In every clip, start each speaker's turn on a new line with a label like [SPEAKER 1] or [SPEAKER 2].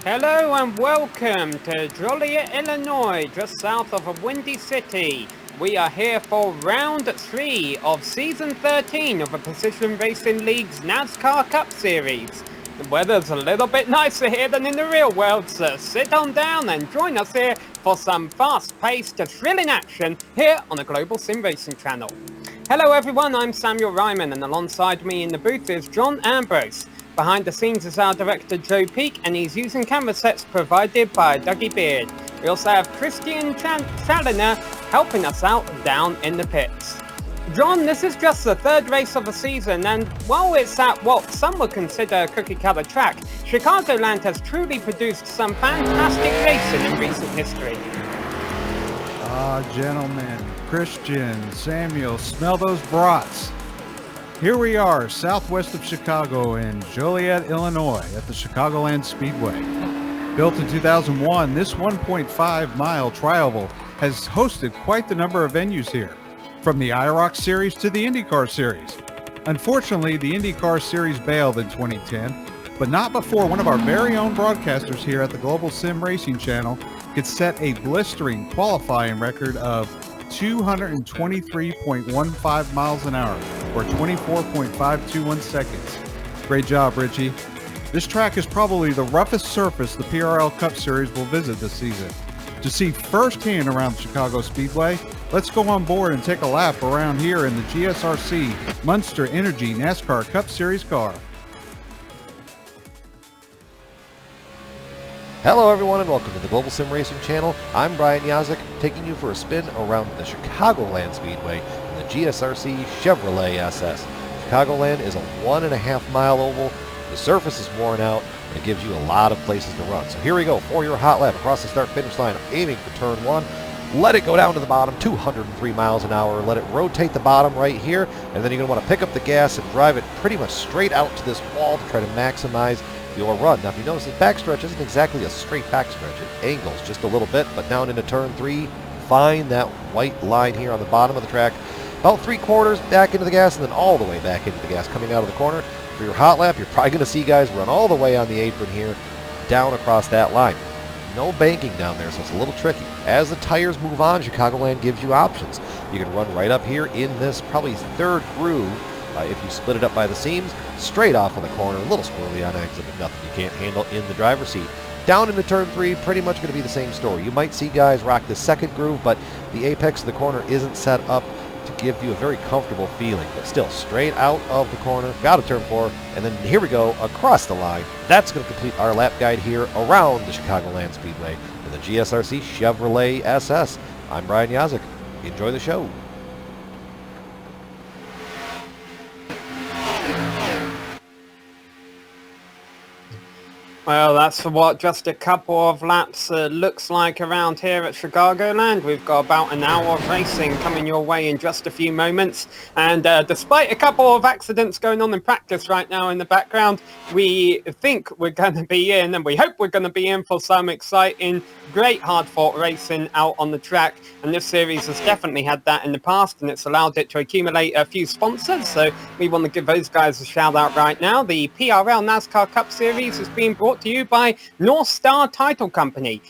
[SPEAKER 1] Hello and welcome to Joliet, Illinois, just south of Windy City. We are here for round 3 of season 13 of the Precision Racing League's NASCAR Cup Series. The weather's a little bit nicer here than in the real world, so sit on down and join us here for some fast-paced, thrilling action here on the Global SimRacing Channel. Hello everyone, I'm Samuel Ryman, and alongside me in the booth is John Ambrose. Behind the scenes is our director Joe Peak, and he's using camera sets provided by Dougie Beard. We also have Christian Challoner helping us out down in the pits. John, this is just the 3rd race of the season, and while it's at what some would consider a cookie-cutter track, Chicagoland has truly produced some fantastic racing in recent history.
[SPEAKER 2] Gentlemen, Christian, Samuel, smell those brats. Here we are, southwest of Chicago in Joliet, Illinois, at the Chicagoland Speedway. Built in 2001, this 1.5-mile trioval has hosted quite the number of venues here, from the iRacing series to the IndyCar series. Unfortunately, the IndyCar series bailed in 2010, but not before one of our very own broadcasters here at the Global SimRacing Channel could set a blistering qualifying record of 223.15 miles an hour, or 24.521 seconds. Great job, Richie. This track is probably the roughest surface the PRL Cup Series will visit this season. To see firsthand around Chicago Speedway, let's go on board and take a lap around here in the GSRC Monster Energy NASCAR Cup Series car.
[SPEAKER 3] Hello everyone and welcome to the Global SimRacing Channel. I'm Brian Yazik, taking you for a spin around the Chicagoland Speedway in the GSRC Chevrolet SS. Chicagoland is a 1.5 mile oval. The surface is worn out, and it gives you a lot of places to run. So here we go for your hot lap across the start-finish line, aiming for turn 1. Let it go down to the bottom, 203 miles an hour. Let it rotate the bottom right here, and then you're going to want to pick up the gas and drive it pretty much straight out to this wall to try to maximize your run. Now, if you notice, the backstretch isn't exactly a straight backstretch. It angles just a little bit, but down into turn 3, find that white line here on the bottom of the track. About 3/4 back into the gas, and then all the way back into the gas coming out of the corner. For your hot lap, you're probably going to see guys run all the way on the apron here, down across that line. No banking down there, so it's a little tricky. As the tires move on, Chicagoland gives you options. You can run right up here in this probably 3rd groove, if you split it up by the seams, straight off on the corner, a little squirrely on exit, but nothing you can't handle in the driver's seat. Down into turn 3, pretty much going to be the same story. You might see guys rock the 2nd groove, but the apex of the corner isn't set up to give you a very comfortable feeling. But still, straight out of the corner, got to turn 4, and then here we go across the line. That's going to complete our lap guide here around the Chicagoland Speedway in the GSRC Chevrolet SS. I'm Brian Yazik. Enjoy the show.
[SPEAKER 1] Well, that's what just a couple of laps looks like around here at Chicagoland. We've got about an hour of racing coming your way in just a few moments. And despite a couple of accidents going on in practice right now in the background, we think we're going to be in, and we hope we're going to be in for some exciting, great hard-fought racing out on the track. And this series has definitely had that in the past, and it's allowed it to accumulate a few sponsors. So we want to give those guys a shout out right now. The PRL NASCAR Cup Series is being brought to you by Star Title Company.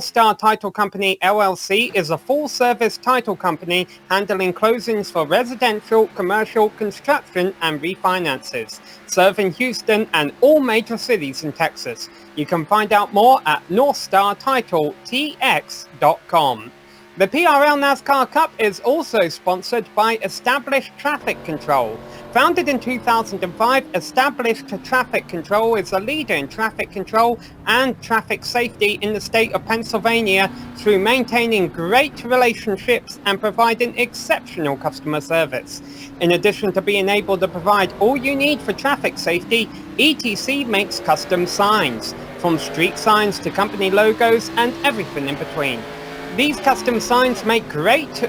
[SPEAKER 1] Star Title Company LLC is a full-service title company handling closings for residential, commercial, construction, and refinances, serving Houston and all major cities in Texas. You can find out more at NorthstarTitleTX.com. The PRL NASCAR Cup is also sponsored by Established Traffic Control. Founded in 2005, Established Traffic Control is a leader in traffic control and traffic safety in the state of Pennsylvania through maintaining great relationships and providing exceptional customer service. In addition to being able to provide all you need for traffic safety, ETC makes custom signs, from street signs to company logos and everything in between. These custom signs make great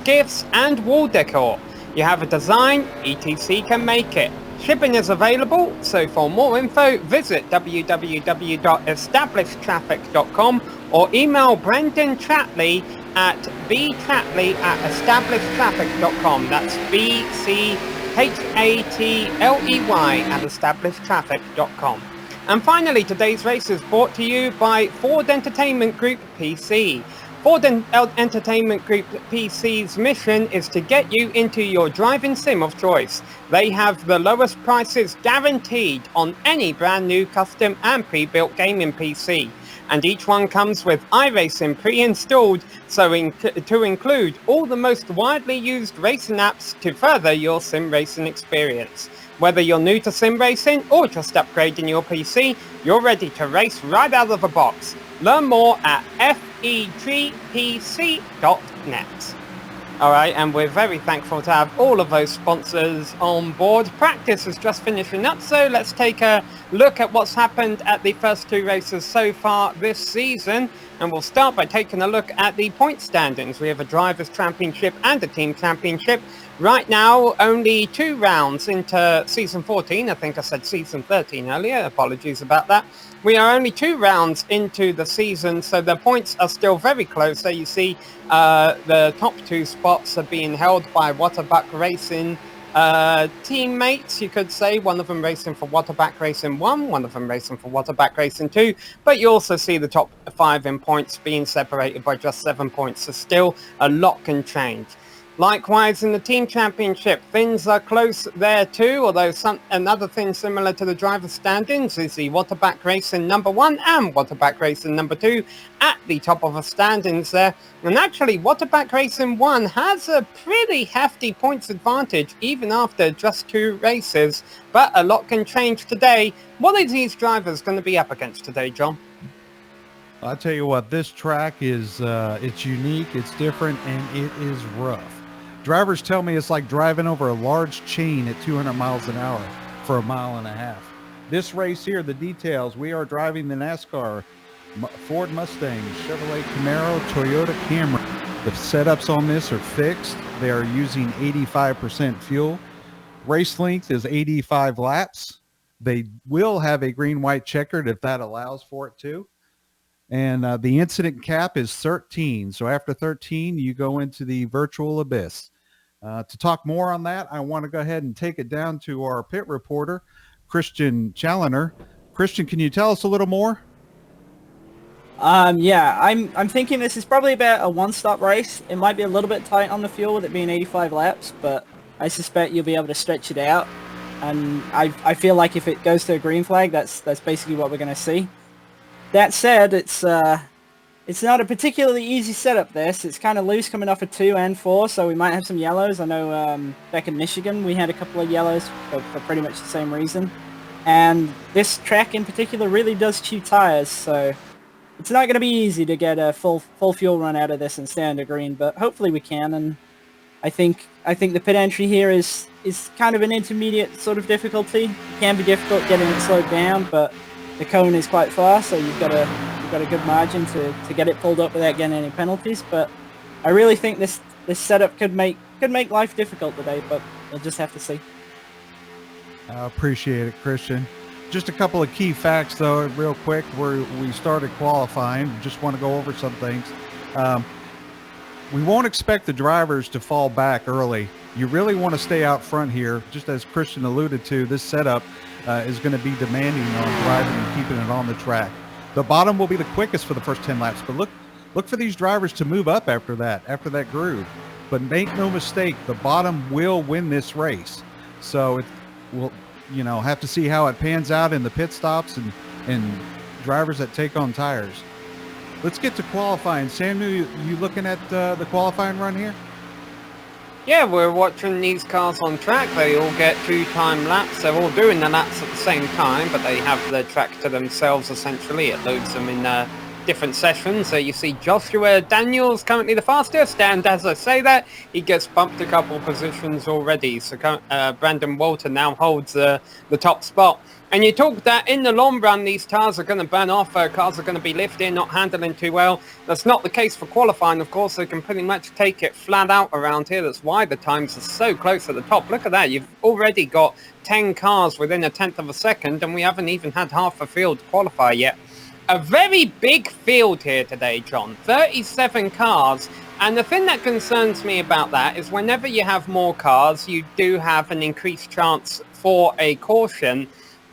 [SPEAKER 1] gifts and wall decor. You have a design, ETC can make it. Shipping is available, so for more info, visit www.establishedtraffic.com or email Brendan Tratley at btratley@establishedtraffic.com. That's BCHATLEY at establishedtraffic.com. And finally, today's race is brought to you by Ford Entertainment Group PC. Ford Entertainment Group PC's mission is to get you into your driving sim of choice. They have the lowest prices guaranteed on any brand new custom and pre-built gaming PC. And each one comes with iRacing pre-installed, so to include all the most widely used racing apps to further your sim racing experience. Whether you're new to sim racing or just upgrading your PC, you're ready to race right out of the box. Learn more at fegpc.net. Alright, and we're very thankful to have all of those sponsors on board. Practice is just finishing up, so let's take a look at what's happened at the first two races so far this season. And we'll start by taking a look at the point standings. We have a Drivers' Championship and a Team Championship. Right now, only 2 rounds into Season 14. I think I said Season 13 earlier. Apologies about that. We are only 2 rounds into the season, so the points are still very close. There you see the top 2 spots are being held by Waterbuck Racing teammates, you could say. One of them racing for Waterbuck Racing 1, one of them racing for Waterbuck Racing 2. But you also see the top 5 in points being separated by just 7 points. So still a lot can change. Likewise, in the Team Championship, things are close there too, although another thing similar to the driver's standings is the Waterbuck Racing number 1 and Waterbuck Racing number 2 at the top of the standings there. And actually, Waterbuck Racing 1 has a pretty hefty points advantage even after just 2 races, but a lot can change today. What are these drivers going to be up against today, John?
[SPEAKER 2] I'll tell you what, this track is it's unique, it's different, and it is rough. Drivers tell me it's like driving over a large chain at 200 miles an hour for a mile and a half. This race here, the details, we are driving the NASCAR Ford Mustang, Chevrolet Camaro, Toyota Camry. The setups on this are fixed. They are using 85% fuel. Race length is 85 laps. They will have a green-white checkered if that allows for it too. And the incident cap is 13. So after 13, you go into the virtual abyss. To talk more on that, I want to go ahead and take it down to our pit reporter, Christian Challoner. Christian, can you tell us a little more?
[SPEAKER 4] Yeah, I'm thinking this is probably about a one-stop race. It might be a little bit tight on the fuel with it being 85 laps, but I suspect you'll be able to stretch it out. And I feel like if it goes to a green flag, that's basically what we're going to see. That said, it's not a particularly easy setup, this. It's kind of loose coming off of 2 and 4, so we might have some yellows. I know back in Michigan we had a couple of yellows for pretty much the same reason. And this track in particular really does chew tires, so it's not going to be easy to get a full fuel run out of this and stay under green, but hopefully we can. And I think the pit entry here is kind of an intermediate sort of difficulty. It can be difficult getting it slowed down, but the cone is quite fast, so you've got a good margin to get it pulled up without getting any penalties. But I really think this setup could make life difficult today, but we'll just have to see.
[SPEAKER 2] I appreciate it, Christian. Just a couple of key facts, though, real quick. We started qualifying. Just want to go over some things. We won't expect the drivers to fall back early. You really want to stay out front here. Just as Christian alluded to, this setup is going to be demanding on driving and keeping it on the track. The bottom will be the quickest for the first 10 laps, but look for these drivers to move up after that groove. But make no mistake, the bottom will win this race. So we'll have to see how it pans out in the pit stops and drivers that take on tires. Let's get to qualifying. Samuel, you looking at the qualifying run here?
[SPEAKER 1] Yeah, we're watching these cars on track. They all get 2-time laps. They're all doing the laps at the same time, but they have the track to themselves, essentially. It loads them in different sessions. So you see Joshua Daniels currently the fastest, and as I say that, he gets bumped a couple positions already. So Brandon Walter now holds the top spot. And you talk that in the long run, these tires are going to burn off, cars are going to be lifting, not handling too well. That's not the case for qualifying, of course. They can pretty much take it flat out around here. That's why the times are so close at the top. Look at that. You've already got 10 cars within a tenth of a second, and we haven't even had half a field qualify yet. A very big field here today, John. 37 cars. And the thing that concerns me about that is whenever you have more cars, you do have an increased chance for a caution.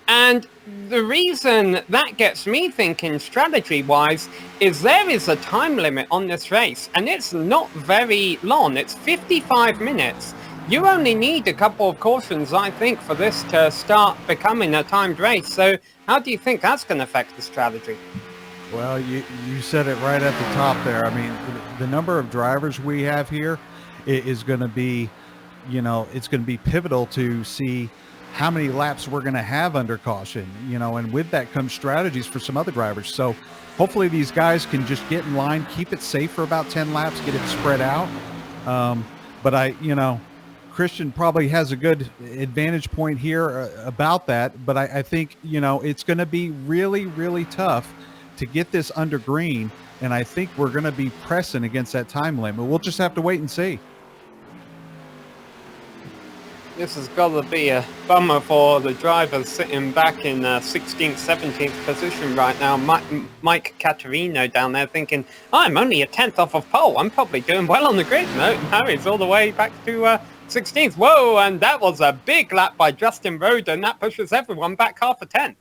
[SPEAKER 1] And the reason that gets me thinking strategy-wise is there is a time limit on this race, and it's not very long. It's 55 minutes. You only need a couple of cautions, I think, for this to start becoming a timed race. So how do you think that's going to affect the strategy?
[SPEAKER 2] Well, you said it right at the top there. I mean, the number of drivers we have here is going to be, it's going to be pivotal to see how many laps we're going to have under caution, and with that comes strategies for some other drivers. So hopefully these guys can just get in line, keep it safe for about 10 laps, get it spread out. But Christian probably has a good advantage point here about that. But I think, it's going to be really, really tough to get this under green. And I think we're going to be pressing against that time limit. We'll just have to wait and see.
[SPEAKER 1] This has got to be a bummer for the drivers sitting back in 16th, 17th position right now. Mike Caterino down there thinking, I'm only a 10th off of pole. I'm probably doing well on the grid. No, he's all the way back to 16th. Whoa, and that was a big lap by Justin Roden. That pushes everyone back half a 10th.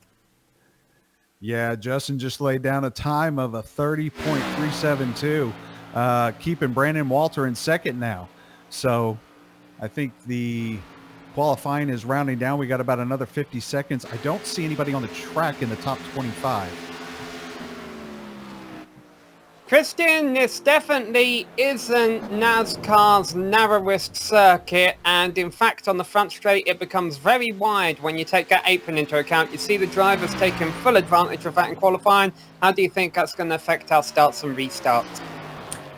[SPEAKER 2] Yeah, Justin just laid down a time of a 30.372, keeping Brandon Walter in second now. So I think the qualifying is rounding down. We got about another 50 seconds. I don't see anybody on the track in the top 25.
[SPEAKER 1] Christian, this definitely isn't NASCAR's narrowest circuit, and in fact on the front straight it becomes very wide when you take that apron into account. You see the drivers taking full advantage of that in qualifying. How do you think that's going to affect our starts and restarts?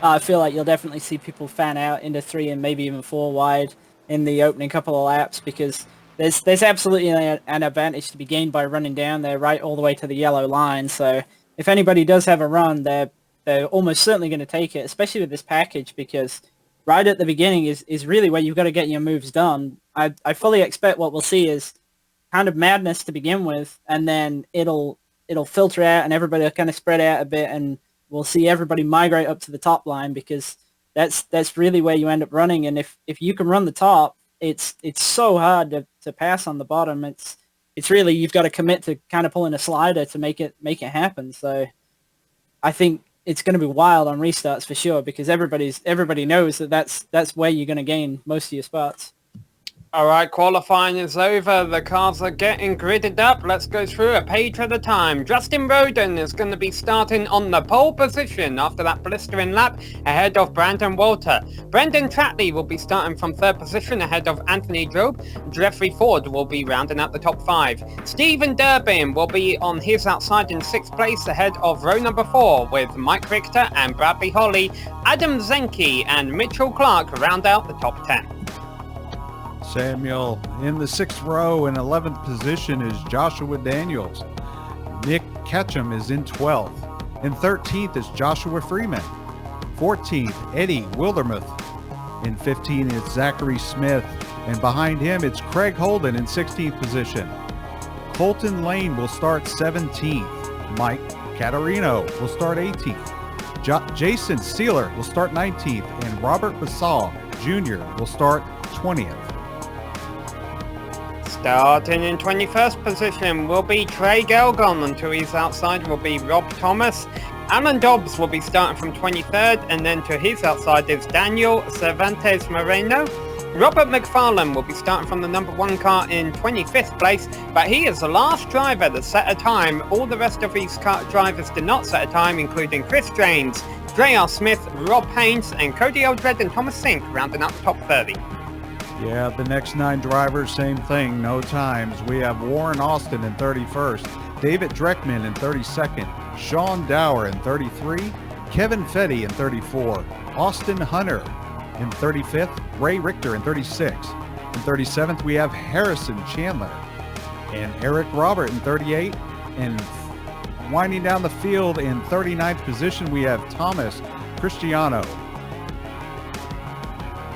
[SPEAKER 4] I feel like you'll definitely see people fan out into 3 and maybe even 4 wide in the opening couple of laps, because there's absolutely an advantage to be gained by running down there right all the way to the yellow line. So if anybody does have a run, they're almost certainly going to take it, especially with this package, because right at the beginning is really where you've got to get your moves done. I fully expect what we'll see is kind of madness to begin with, and then it'll filter out and everybody will kind of spread out a bit, and we'll see everybody migrate up to the top line, because that's really where you end up running. And if you can run the top, it's so hard to pass on the bottom. It's really, you've got to commit to kind of pulling a slider to make it happen. So I think it's going to be wild on restarts for sure, because everybody knows that's where you're going to gain most of your spots.
[SPEAKER 1] All right, qualifying is over. The cars are getting gridded up. Let's go through a page at a time. Justin Roden is going to be starting on the pole position after that blistering lap, ahead of Brandon Walter. Brendan Tratley will be starting from 3rd position ahead of Anthony Job. Jeffrey Ford will be rounding out the top 5. Stephen Durbin will be on his outside in 6th place ahead of row number 4, with Mike Richter and Bradley Holly. Adam Zenke and Mitchell Clark round out the top 10.
[SPEAKER 2] Samuel in the 6th row in 11th position is Joshua Daniels. Nick Ketchum is in 12th. In 13th is Joshua Freeman. 14th, Eddie Wildermuth. In 15th is Zachary Smith. And behind him, it's Craig Holden in 16th position. Colton Lane will start 17th. Mike Caterino will start 18th. Jason Sealer will start 19th. And Robert Basal Jr. will start 20th.
[SPEAKER 1] Starting in 21st position will be Trey Gelgon, and to his outside will be Rob Thomas. Alan Dobbs will be starting from 23rd, and then to his outside is Daniel Cervantes Moreno. Robert McFarlane will be starting from the number 1 car in 25th place, but he is the last driver that set a time. All the rest of his drivers did not set a time, including Chris James, Dre R. Smith, Rob Haynes, and Cody Eldred and Thomas Sink, rounding out the top 30.
[SPEAKER 2] Yeah, the next 9 drivers, same thing, no times. We have Warren Austin in 31st, David Dreckman in 32nd, Sean Dower in 33, Kevin Fetty in 34, Austin Hunter in 35th, Ray Richter in 36th. In 37th, we have Harrison Chandler and Eric Robert in 38. And winding down the field in 39th position, we have Thomas Cristiano.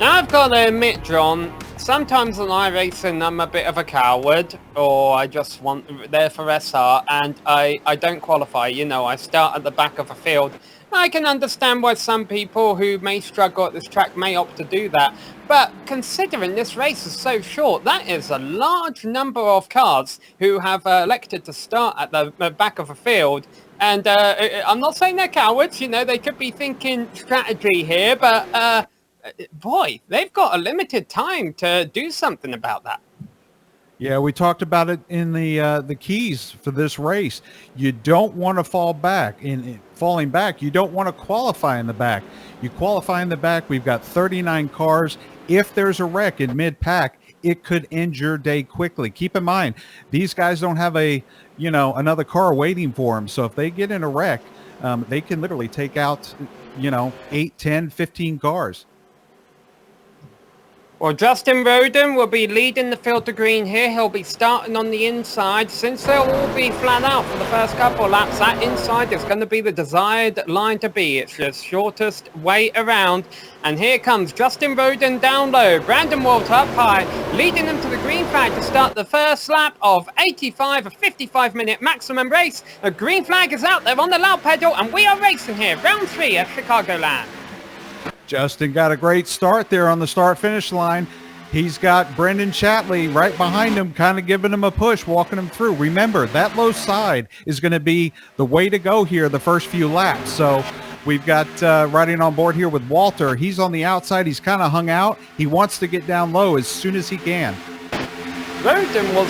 [SPEAKER 1] Now I've got to admit, John, sometimes on iRacing I'm a bit of a coward, or I just want there for SR, and I don't qualify. I start at the back of a field, I can understand why some people who may struggle at this track may opt to do that. But considering this race is so short, that is a large number of cars who have elected to start at the back of the field. And I'm not saying they're cowards, you know, they could be thinking strategy here, but boy, they've got a limited time to do something about that.
[SPEAKER 2] Yeah, we talked about it in the keys for this race. You don't want to fall back. In falling back, you don't want to qualify in the back. You qualify in the back. We've got 39 cars. If there's a wreck in mid-pack, it could end your day quickly. Keep in mind, these guys don't have another car waiting for them. So if they get in a wreck, they can literally take out, 8, 10, 15 cars.
[SPEAKER 1] Well, Justin Roden will be leading the field to green here. He'll be starting on the inside. Since they'll all be flat out for the first couple of laps, that inside is going to be the desired line to be. It's the shortest way around. And here comes Justin Roden down low. Brandon Walter up high, leading them to the green flag to start the first lap of 85, a 55-minute maximum race. A green flag is out there on the loud pedal, and we are racing here. Round 3 at Chicagoland.
[SPEAKER 2] Justin got a great start there on the start-finish line. He's got Brendan Chatley right behind him, kind of giving him a push, walking him through. Remember, that low side is going to be the way to go here the first few laps. So we've got riding on board here with Walter. He's on the outside. He's kind of hung out. He wants to get down low as soon as he can.
[SPEAKER 1] Roden was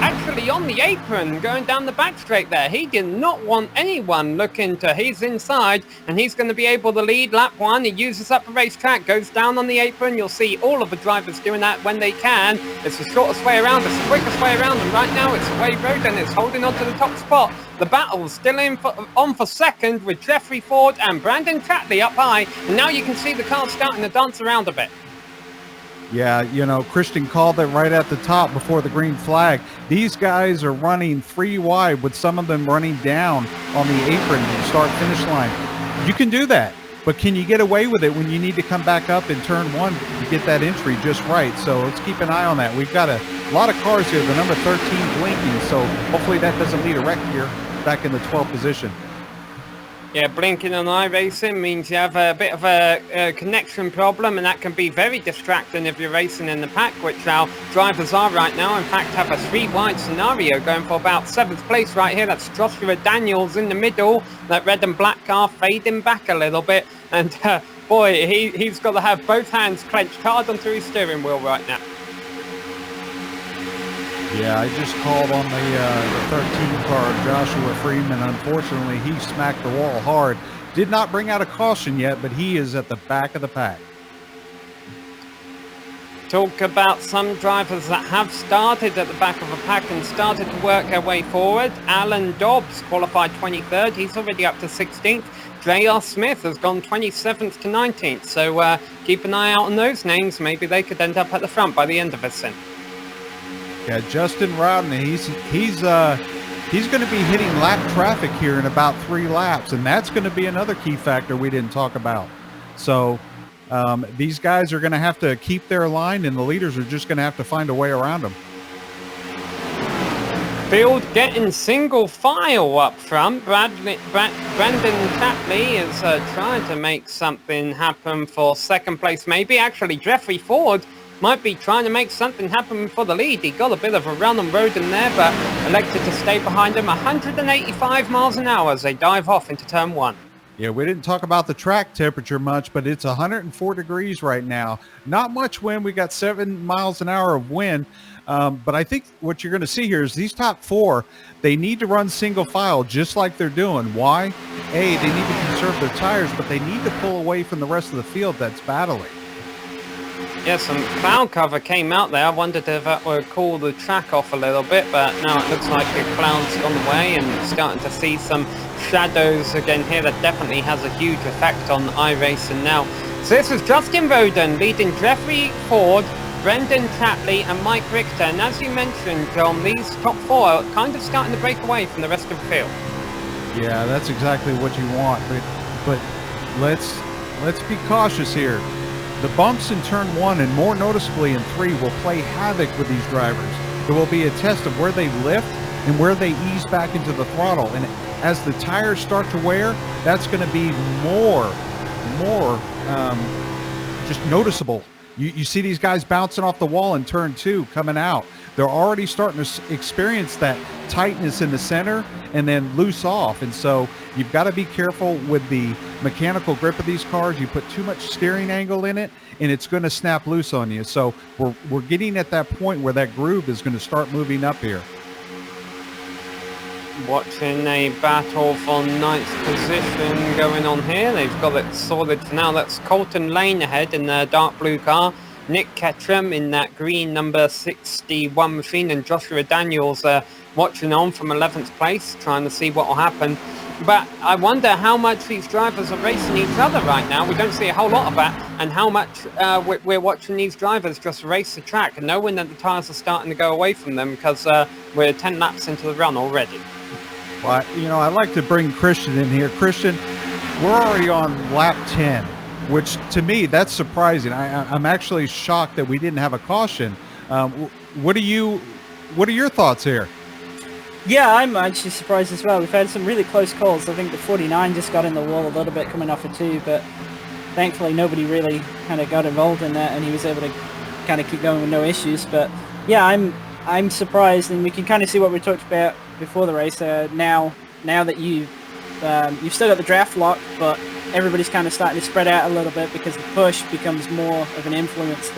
[SPEAKER 1] actually on the apron going down the back straight there. He did not want anyone looking to his inside, and he's going to be able to lead lap 1. He uses up the racetrack, goes down on the apron. You'll see all of the drivers doing that when they can. It's the shortest way around, it's the quickest way around, and right now it's the way Roden is holding on to the top spot. The battle's still on for second with Jeffrey Ford and Brandon Chatley up high, and now you can see the cars starting to dance around a bit.
[SPEAKER 2] Yeah, Christian called it right at the top before the green flag. These guys are running 3 wide with some of them running down on the apron and start-finish line. You can do that, but can you get away with it when you need to come back up in turn 1 to get that entry just right? So let's keep an eye on that. We've got a lot of cars here, the number 13 blinking, so hopefully that doesn't lead a wreck here back in the 12th position.
[SPEAKER 1] Yeah, blinking on iRacing means you have a bit of a connection problem, and that can be very distracting if you're racing in the pack, which our drivers are right now. In fact, have a 3-wide scenario going for about 7th place right here. That's Joshua Daniels in the middle. That red and black car fading back a little bit. And boy, he's got to have both hands clenched hard onto his steering wheel right now.
[SPEAKER 2] Yeah, I just called on the 13 car, Joshua Freeman. Unfortunately, he smacked the wall hard. Did not bring out a caution yet, but he is at the back of the pack.
[SPEAKER 1] Talk about some drivers that have started at the back of the pack and started to work their way forward. Alan Dobbs qualified 23rd. He's already up to 16th. J.R. Smith has gone 27th to 19th. So keep an eye out on those names. Maybe they could end up at the front by the end of this thing.
[SPEAKER 2] Yeah, Justin Rowden, he's going to be hitting lap traffic here in about 3 laps, and that's going to be another key factor we didn't talk about. So these guys are going to have to keep their line, and the leaders are just going to have to find a way around them.
[SPEAKER 1] Field getting single file up front. Brandon Chatley is trying to make something happen for second place, maybe. Actually, Jeffrey Ford might be trying to make something happen for the lead. He got a bit of a run on Roden there, but elected to stay behind him. 185 miles an hour as they dive off into turn 1.
[SPEAKER 2] Yeah, we didn't talk about the track temperature much, but it's 104 degrees right now. Not much wind. We got 7 miles an hour of wind. But I think what you're going to see here is these top 4, they need to run single file just like they're doing. Why? A, they need to conserve their tires, but they need to pull away from the rest of the field that's battling.
[SPEAKER 1] Yeah, some cloud cover came out there. I wondered if that would cool the track off a little bit, but now it looks like the cloud's gone away and starting to see some shadows again here. That definitely has a huge effect on iRacing now. So this is Justin Roden leading Jeffrey Ford, Brendan Chatley and Mike Richter. And as you mentioned, John, these top 4 are kind of starting to break away from the rest of the field.
[SPEAKER 2] Yeah, that's exactly what you want. But let's be cautious here. The bumps in turn 1 and more noticeably in 3 will play havoc with these drivers. There will be a test of where they lift and where they ease back into the throttle. And as the tires start to wear, that's going to be more just noticeable. You see these guys bouncing off the wall in turn 2 coming out. They're already starting to experience that tightness in the center and then loose off. And so you've got to be careful with the mechanical grip of these cars. You put too much steering angle in it and it's going to snap loose on you. So we're getting at that point where that groove is going to start moving up here.
[SPEAKER 1] Watching a battle for 9th position going on here. They've got it sorted for now. That's Colton Lane ahead in the dark blue car. Nick Ketchum in that green number 61 machine, and Joshua Daniels watching on from 11th place, trying to see what will happen. But I wonder how much these drivers are racing each other right now. We don't see a whole lot of that, and how much we're watching these drivers just race the track and knowing that the tyres are starting to go away from them because we're 10 laps into the run already.
[SPEAKER 2] Well, I'd like to bring Christian in here. Christian, we're already on lap 10, which to me, that's surprising. I'm actually shocked that we didn't have a caution. What are your thoughts here?
[SPEAKER 4] Yeah, I'm actually surprised as well. We've had some really close calls. I think the 49 just got in the wall a little bit coming off a 2, but thankfully nobody really kind of got involved in that, and he was able to kind of keep going with no issues. But yeah, I'm surprised, and we can kind of see what we talked about before the race. Now that you've still got the draft lock, but everybody's kind of starting to spread out a little bit because the push becomes more of an influence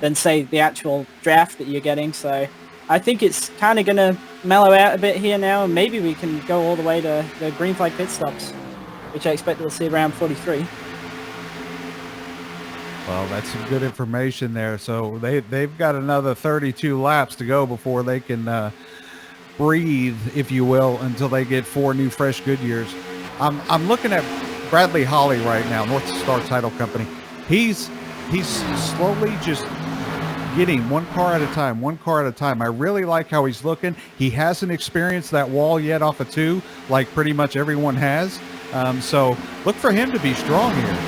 [SPEAKER 4] than say the actual draft that you're getting. So I think it's kind of going to mellow out a bit here now, and maybe we can go all the way to the green flag pit stops, which I expect we'll see around 43.
[SPEAKER 2] Well, that's some good information there. So they've got another 32 laps to go before they can breathe, if you will, until they get 4 new fresh Goodyears. I'm looking at Bradley Holly right now, North Star Title Company. He's slowly just getting one car at a time. I really like how he's looking. He hasn't experienced that wall yet off of 2 like pretty much everyone has. So look for him to be strong here.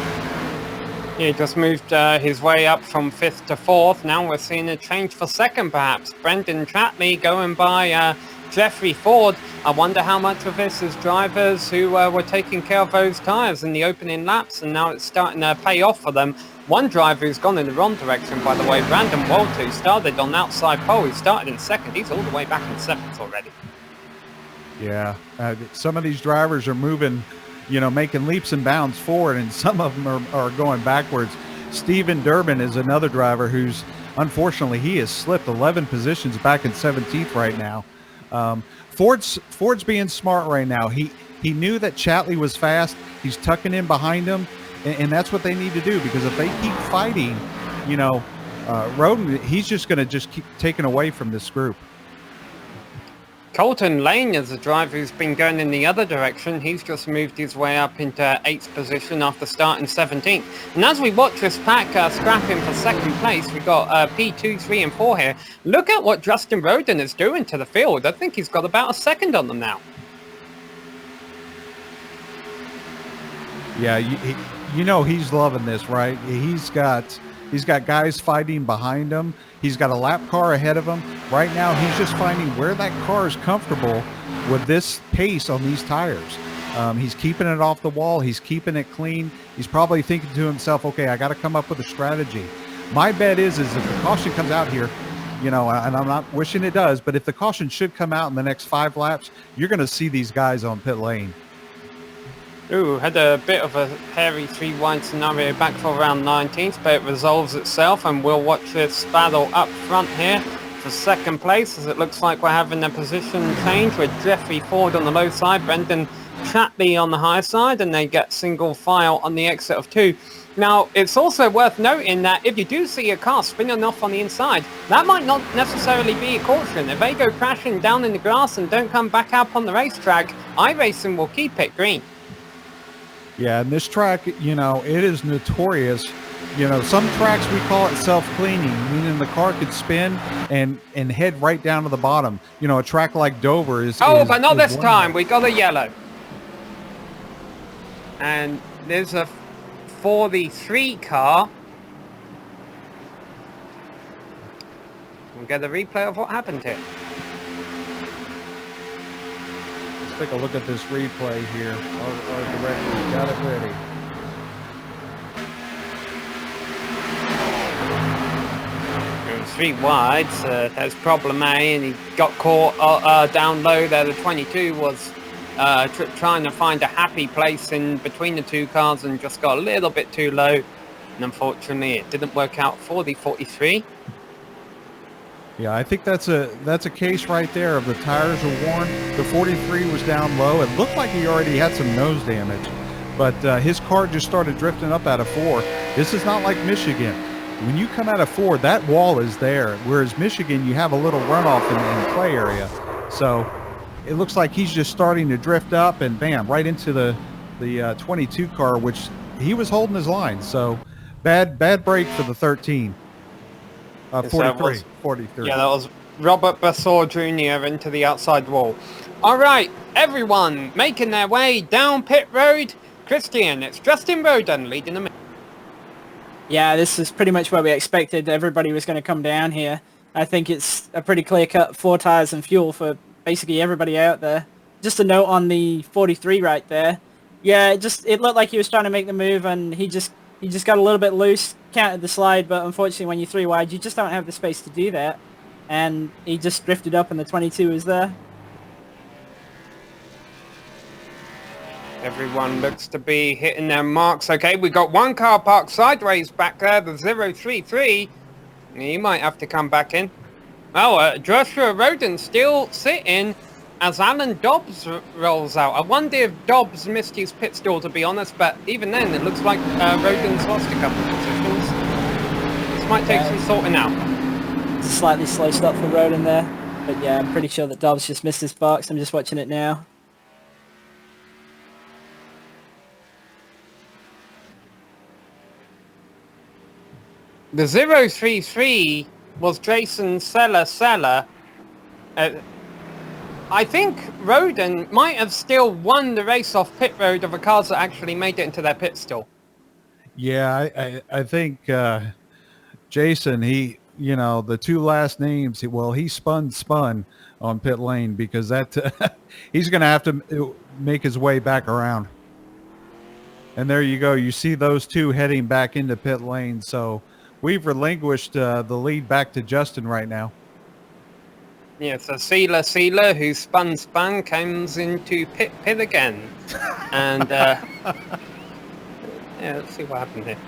[SPEAKER 1] He just moved his way up from 5th to 4th. Now we're seeing a change for 2nd, perhaps. Brendan Chatley going by Jeffrey Ford. I wonder how much of this is drivers who were taking care of those tyres in the opening laps, and now it's starting to pay off for them. One driver who's gone in the wrong direction, by the way, Brandon Walter, who started on the outside pole. He started in 2nd. He's all the way back in 7th already.
[SPEAKER 2] Yeah, some of these drivers are moving, making leaps and bounds forward, and some of them are going backwards. Steven Durbin is another driver who's, unfortunately, he has slipped 11 positions back in 17th right now. Ford's being smart right now. He knew that Chatley was fast. He's tucking in behind him, and that's what they need to do, because if they keep fighting, Roden, he's just going to keep taking away from this group.
[SPEAKER 1] Colton Lane is a driver who's been going in the other direction. He's just moved his way up into 8th position after starting 17th. And as we watch this pack scrapping for 2nd place, we've got P2, 3 and 4 here. Look at what Justin Roden is doing to the field. I think he's got about a 2nd on them now.
[SPEAKER 2] Yeah, he's loving this, right? He's got guys fighting behind him. He's got a lap car ahead of him. Right now, he's just finding where that car is comfortable with this pace on these tires. He's keeping it off the wall. He's keeping it clean. He's probably thinking to himself, okay, I got to come up with a strategy. My bet is if the caution comes out here, and I'm not wishing it does, but if the caution should come out in the next 5 laps, you're going to see these guys on pit lane.
[SPEAKER 1] Ooh, had a bit of a hairy 3-wide scenario back for around 19th, but it resolves itself, and we'll watch this battle up front here for 2nd place, as it looks like we're having a position change with Jeffrey Ford on the low side, Brendan Chatley on the high side, and they get single file on the exit of 2. Now, it's also worth noting that if you do see a car spinning off on the inside, that might not necessarily be a caution. If they go crashing down in the grass and don't come back up on the racetrack, iRacing will keep it green.
[SPEAKER 2] Yeah, and this track, it is notorious. Some tracks we call it self-cleaning, meaning the car could spin and head right down to the bottom. A track like Dover is...
[SPEAKER 1] but not this time. We got a yellow. And there's a 43 car. We'll get a replay of what happened here.
[SPEAKER 2] take a look at this replay here. Our director's got it ready.
[SPEAKER 1] Three wides, that's problem A, and he got caught down low there. The 22 was trying to find a happy place in between the two cars and just got a little bit too low, and unfortunately it didn't work out for the 43.
[SPEAKER 2] Yeah, I think that's a case right there of the tires are worn. The 43 was down low. It looked like he already had some nose damage, but his car just started drifting up out of 4. This is not like Michigan. When you come out of 4, that wall is there, whereas Michigan, you have a little runoff in the play area. So it looks like he's just starting to drift up and bam, right into the 22 car, which he was holding his line. So bad break for the 13. 43.
[SPEAKER 1] Yeah, that was Robert Bassor Jr. into the outside wall. All right, everyone making their way down pit road. Christian, it's Justin Roden leading them.
[SPEAKER 4] Yeah, this is pretty much what we expected. Everybody was going to come down here. I think it's a pretty clear-cut 4 tires and fuel for basically everybody out there. Just a note on the 43 right there. Yeah, it looked like he was trying to make the move, and he just got a little bit loose, counted the slide, but unfortunately when you're 3 wide, you just don't have the space to do that. And he just drifted up, and the 22 was there.
[SPEAKER 1] Everyone looks to be hitting their marks. Okay, we got one car parked sideways back there, the 033. He might have to come back in. Oh, Joshua Roden still sitting as Alan Dobbs rolls out. I wonder if Dobbs missed his pit stall, to be honest, but even then, it looks like Roden's lost a couple of positions. This might take some sorting out.
[SPEAKER 4] It's a slightly slow stop for Roden there, but yeah, I'm pretty sure that Dobbs just missed his box. I'm just watching it now.
[SPEAKER 1] The 033 was Jason Seller. I think Roden might have still won the race off pit road of the cars that actually made it into their pit stall.
[SPEAKER 2] Yeah, I think Jason, he, the 2 last names, he spun on pit lane because that he's going to have to make his way back around. And there you go. You see those 2 heading back into pit lane. So we've relinquished the lead back to Justin right now.
[SPEAKER 1] Yeah, so Sealer, who spun, comes into pit again. And, yeah, let's see what happened here.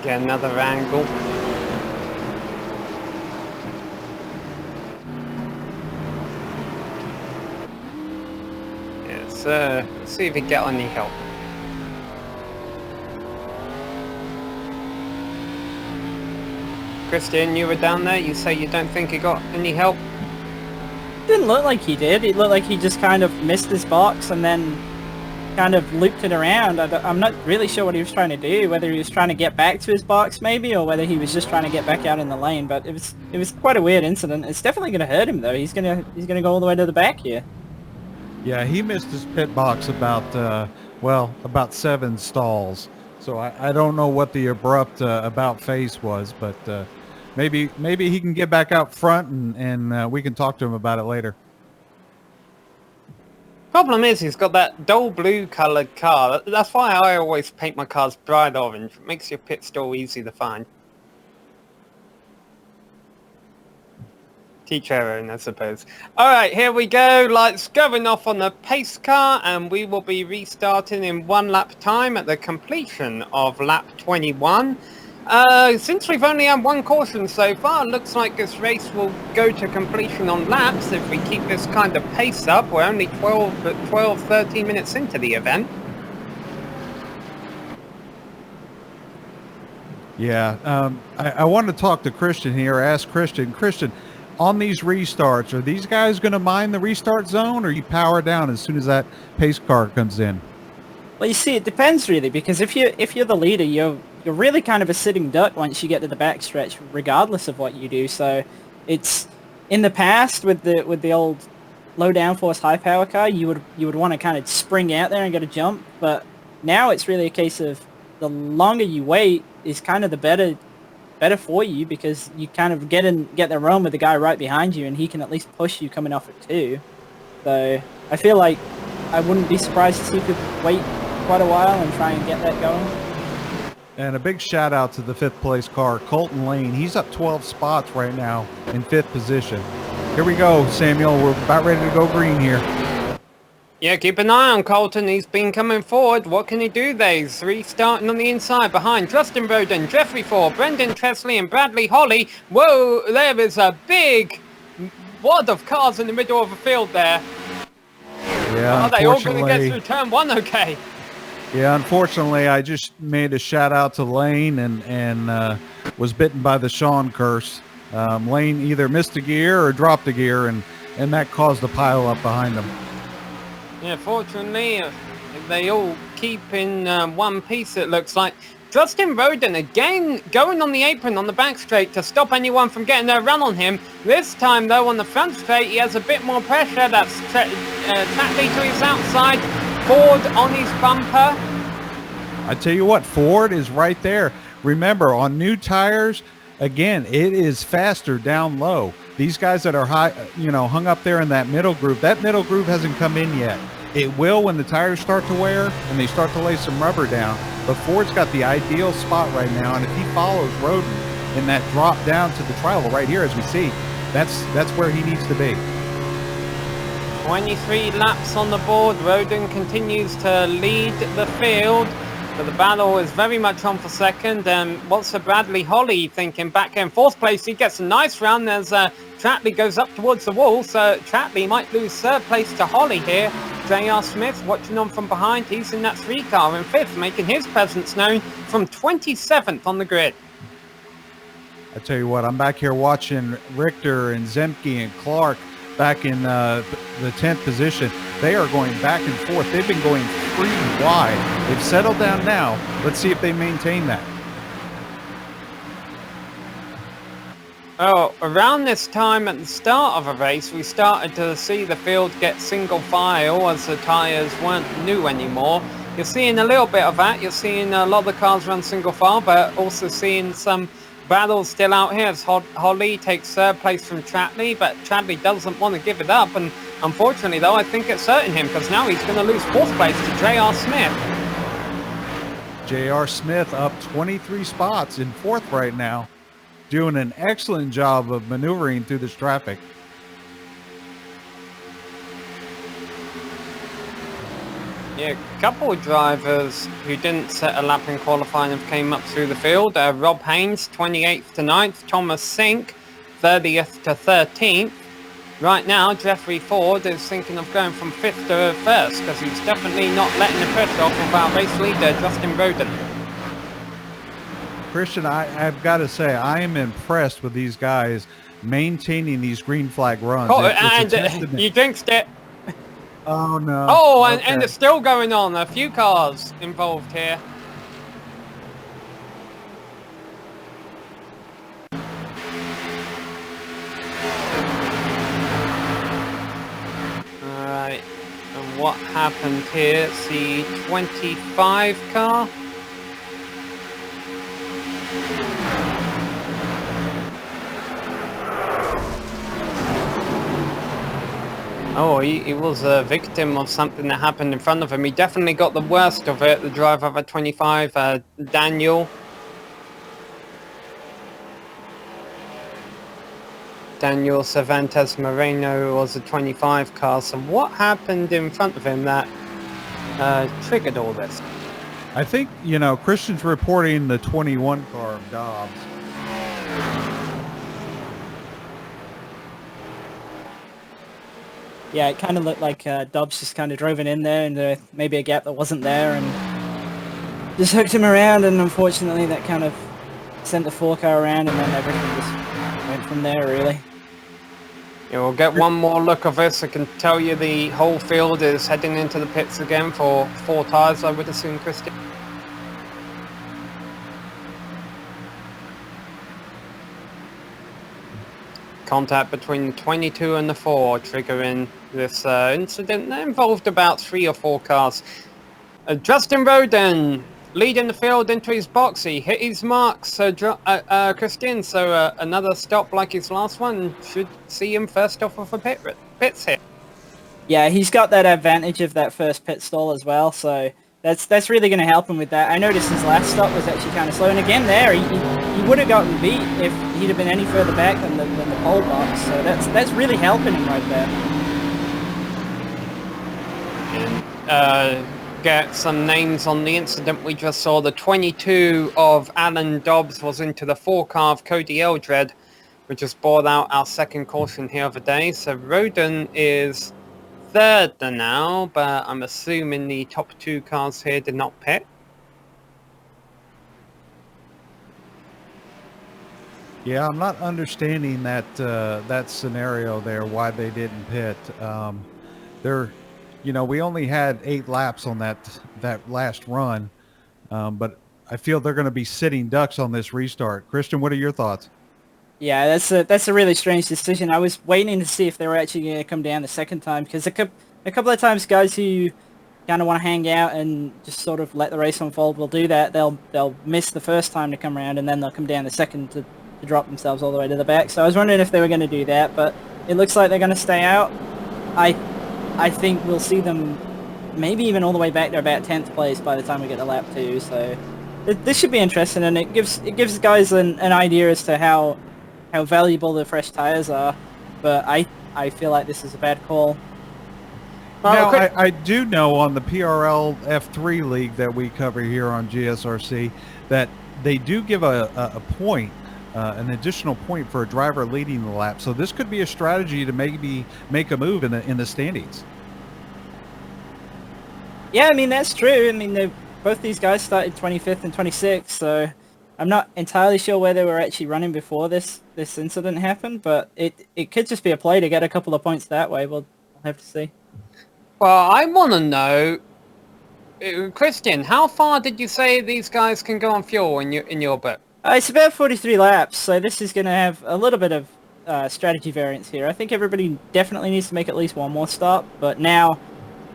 [SPEAKER 1] Get another angle. Yes, let's see if we get any help. Christian, you were down there. You say you don't think he got any help?
[SPEAKER 4] Didn't look like he did. It looked like he just kind of missed his box and then kind of looped it around. I'm not really sure what he was trying to do, whether he was trying to get back to his box maybe, or whether he was just trying to get back out in the lane. But it was quite a weird incident. It's definitely going to hurt him though. He's gonna go all the way to the back here. Yeah,
[SPEAKER 2] he missed his pit box about 7 stalls. So I don't know what the abrupt about face was, but maybe he can get back out front and we can talk to him about it later.
[SPEAKER 1] Problem is, he's got that dull blue coloured car. That's why I always paint my cars bright orange. It makes your pit stall easy to find. Teach your own, I suppose. Alright, here we go. Lights going off on the pace car, and we will be restarting in 1 lap time at the completion of lap 21. Since we've only had 1 caution so far, looks like this race will go to completion on laps if we keep this kind of pace up. We're only 13 minutes into the event.
[SPEAKER 2] Yeah, I want to talk to Christian here, ask Christian, on these restarts, are these guys going to mind the restart zone, or you power down as soon as that pace car comes in?
[SPEAKER 4] Well, you see, it depends really, because if you're the leader, you're really kind of a sitting duck once you get to the backstretch, regardless of what you do. So it's in the past with the old low downforce high power car, you would want to kind of spring out there and get a jump, but now it's really a case of the longer you wait, is kind of the better for you, because you kind of get the run with the guy right behind you, and he can at least push you coming off it too. So I feel like I wouldn't be surprised to see people wait quite a while and try and get that going.
[SPEAKER 2] And a big shout out to the 5th place car, Colton Lane. He's up 12 spots right now in 5th position. Here we go, Samuel. We're about ready to go green here.
[SPEAKER 1] Yeah, keep an eye on Colton. He's been coming forward. What can he do? There's 3 starting on the inside behind Justin Roden, Jeffrey Ford, Brendan Tresley and Bradley Holly. Whoa, there is a big wad of cars in the middle of the field there.
[SPEAKER 2] Yeah,
[SPEAKER 1] are they all going to get through turn 1 okay?
[SPEAKER 2] Yeah, unfortunately, I just made a shout out to Lane and was bitten by the Sean curse. Lane either missed a gear or dropped a gear, and that caused a pile up behind him.
[SPEAKER 1] Yeah, fortunately, they all keep in one piece, it looks like. Justin Roden again going on the apron on the back straight to stop anyone from getting their run on him. This time, though, on the front straight, he has a bit more pressure. That's Tatley to his outside. Ford on his bumper.
[SPEAKER 2] I tell you what, Ford is right there. Remember, on new tires, again, it is faster down low. These guys that are high, hung up there in that middle groove hasn't come in yet. It will when the tires start to wear and they start to lay some rubber down. But Ford's got the ideal spot right now, and if he follows Roden in that drop down to the trial right here, as we see, that's where he needs to be.
[SPEAKER 1] 23 laps on the board. Roden continues to lead the field, but the battle is very much on for second. What's Bradley Holly thinking? Back in 4th place, he gets a nice run as Tratley goes up towards the wall, so Tratley might lose 3rd place to Holly here. JR Smith watching on from behind. He's in that 3 car in 5th, making his presence known from 27th on the grid.
[SPEAKER 2] I tell you what, I'm back here watching Richter and Zemke and Clark back in the 10th position. They are going back and forth. They've been going pretty wide. They've settled down now. Let's see if they maintain that.
[SPEAKER 1] Oh, around this time at the start of a race, we started to see the field get single file as the tyres weren't new anymore. You're seeing a little bit of that. You're seeing a lot of the cars run single file, but also seeing some battles still out here as Holly takes 3rd place from Tratley, but Tratley doesn't want to give it up, and unfortunately though, I think it's hurting him, because now he's going to lose 4th place to JR Smith.
[SPEAKER 2] JR Smith up 23 spots in 4th right now, doing an excellent job of maneuvering through this traffic.
[SPEAKER 1] Yeah, a couple of drivers who didn't set a lap in qualifying have came up through the field. Rob Haynes, 28th to 9th. Thomas Sink, 30th to 13th. Right now, Jeffrey Ford is thinking of going from 5th to 1st, because he's definitely not letting the pressure off of our race leader, Justin Roden.
[SPEAKER 2] Christian, I've got to say, I am impressed with these guys maintaining these green flag runs.
[SPEAKER 1] And you jinxed it.
[SPEAKER 2] Oh, no.
[SPEAKER 1] Oh, and it's still going on. A few cars involved here. Alright, and what happened here? It's the 25 car. Oh, he was a victim of something that happened in front of him. He definitely got the worst of it, the driver of a 25, Daniel. Daniel Cervantes Moreno was a 25 car. So what happened in front of him that triggered all this?
[SPEAKER 2] I think, Christian's reporting the 21 car of Dobbs.
[SPEAKER 4] Yeah, it kind of looked like Dobbs just kind of drove it in there, and maybe a gap that wasn't there, and just hooked him around, and unfortunately that kind of sent the 4 car around, and then everything just went from there, really.
[SPEAKER 1] Yeah, we'll get one more look of this. I can tell you the whole field is heading into the pits again for 4 tyres, I would assume, Christian. Contact between the 22 and the 4 triggering this incident that involved about 3 or 4 cars. Justin Roden leading the field into his box. He hit his marks, Christian, so another stop like his last one should see him first off of a pits here.
[SPEAKER 4] Yeah, he's got that advantage of that first pit stall as well, so that's really going to help him with that. I noticed his last stop was actually kind of slow, and again there, he would have gotten beat if he'd have been any further back than the pole box, so that's really helping him right there.
[SPEAKER 1] And get some names on the incident we just saw. The 22 of Alan Dobbs was into the 4 car of Cody Eldred, which just brought out our second caution here of the day. So Roden is third now, but I'm assuming the top 2 cars here did not pit.
[SPEAKER 2] Yeah, I'm not understanding that that scenario there, why they didn't pit. We only had 8 laps on that last run, but I feel they're going to be sitting ducks on this restart. Christian, what are your thoughts?
[SPEAKER 4] Yeah, that's a really strange decision. I was waiting to see if they were actually going to come down the second time, because a couple of times guys who kind of want to hang out and just sort of let the race unfold will do that. They'll miss the first time to come around, and then they'll come down the second to drop themselves all the way to the back. So I was wondering if they were going to do that, but it looks like they're going to stay out. I think we'll see them maybe even all the way back to about 10th place by the time we get to lap 2. So this should be interesting, and it gives guys an idea as to how valuable the fresh tires are. But I feel like this is a bad call.
[SPEAKER 2] Now, I do know on the PRL F3 league that we cover here on GSRC that they do give a point, an additional point for a driver leading the lap. So this could be a strategy to maybe make a move in the standings.
[SPEAKER 4] Yeah, I mean, that's true. I mean, both these guys started 25th and 26th, so I'm not entirely sure where they were actually running before this incident happened, but it could just be a play to get a couple of points that way. We'll have to see.
[SPEAKER 1] Well, I want to know, Christian, how far did you say these guys can go on fuel in your book?
[SPEAKER 4] It's about 43 laps, so this is going to have a little bit of strategy variance here. I think everybody definitely needs to make at least one more stop, but now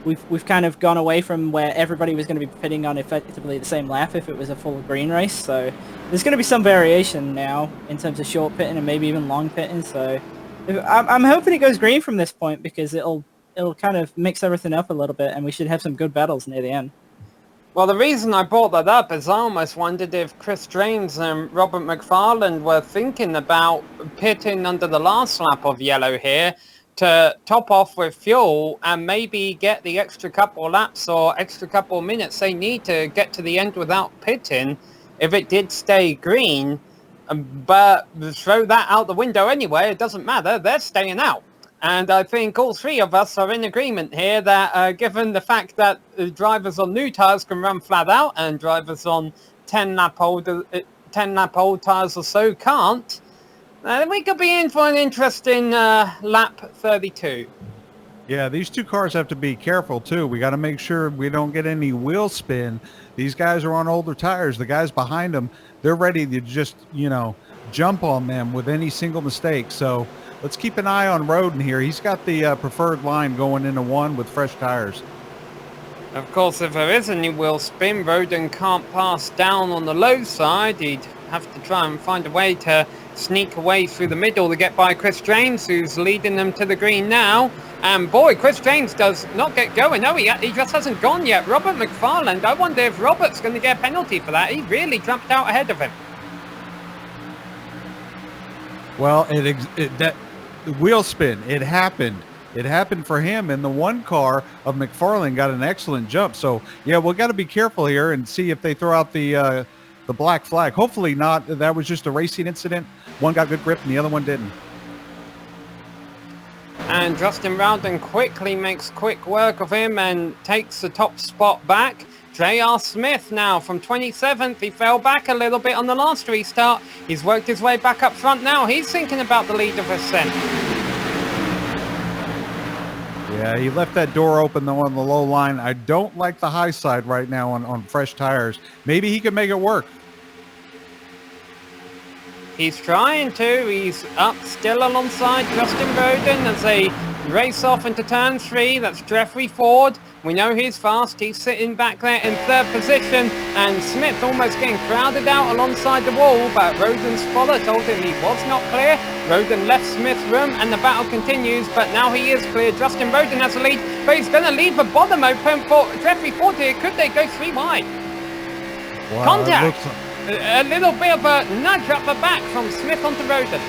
[SPEAKER 4] we've kind of gone away from where everybody was going to be pitting on effectively the same lap if it was a full green race. So there's going to be some variation now in terms of short pitting and maybe even long pitting. So I'm hoping it goes green from this point, because it'll kind of mix everything up a little bit, and we should have some good battles near the end.
[SPEAKER 1] Well, the reason I brought that up is I almost wondered if Chris James and Robert McFarland were thinking about pitting under the last lap of yellow here to top off with fuel and maybe get the extra couple laps or extra couple minutes they need to get to the end without pitting if it did stay green. But throw that out the window anyway, it doesn't matter, they're staying out. And I think all 3 of us are in agreement here that given the fact that drivers on new tyres can run flat out and drivers on 10 lap old tyres or so can't, we could be in for an interesting lap 32.
[SPEAKER 2] Yeah, these 2 cars have to be careful too. We got to make sure we don't get any wheel spin. These guys are on older tires. The guys behind them, they're ready to just, jump on them with any single mistake. So let's keep an eye on Roden here. He's got the preferred line going into 1 with fresh tires.
[SPEAKER 1] Of course, if there is any wheel spin, Roden can't pass down on the low side. He'd have to try and find a way to sneak away through the middle to get by Chris James, who's leading them to the green now. And boy, Chris James does not get going. No, he just hasn't gone yet. Robert McFarland, I wonder if Robert's going to get a penalty for that. He really jumped out ahead of him.
[SPEAKER 2] Well, that wheel spin, it happened. It happened for him, and the 1 car of McFarland got an excellent jump. So, yeah, we've got to be careful here and see if they throw out the black flag. Hopefully not. That was just a racing incident. One got good grip and the other one didn't.
[SPEAKER 1] And Justin Rowden quickly makes quick work of him and takes the top spot back. J.R. Smith now from 27th. He fell back a little bit on the last restart. He's worked his way back up front now. He's thinking about the lead of ascent.
[SPEAKER 2] Yeah, he left that door open though on the low line. I don't like the high side right now on fresh tires. Maybe he can make it work.
[SPEAKER 1] He's trying to. He's up still alongside Justin Roden as they race off into turn 3. That's Jeffrey Ford. We know he's fast. He's sitting back there in 3rd position, and Smith almost getting crowded out alongside the wall, but Roden's spotter told him he was not clear. Roden left Smith's room, and the battle continues, but now he is clear. Justin Roden has the lead, but he's going to leave the bottom open for Jeffrey Ford here. Could they go 3 wide?
[SPEAKER 2] Wow,
[SPEAKER 1] Contact! A little bit of a nudge up the back from Smith onto Roden.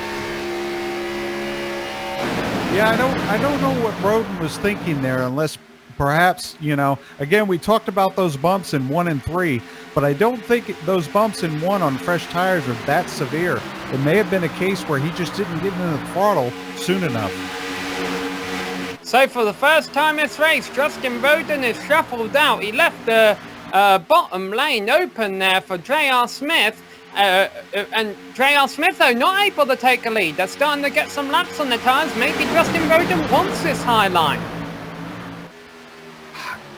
[SPEAKER 2] Yeah, I don't know what Roden was thinking there, unless perhaps, you know, again, we talked about those bumps in 1 and 3, but I don't think those bumps in 1 on fresh tires are that severe. It may have been a case where he just didn't get into the throttle soon enough.
[SPEAKER 1] So for the first time this race, Justin Roden is shuffled out. He left the bottom lane open there for J.R. Smith. And J.R. Smith, though, not able to take a lead. They're starting to get some laps on the tyres. Maybe Justin Roden wants this high line.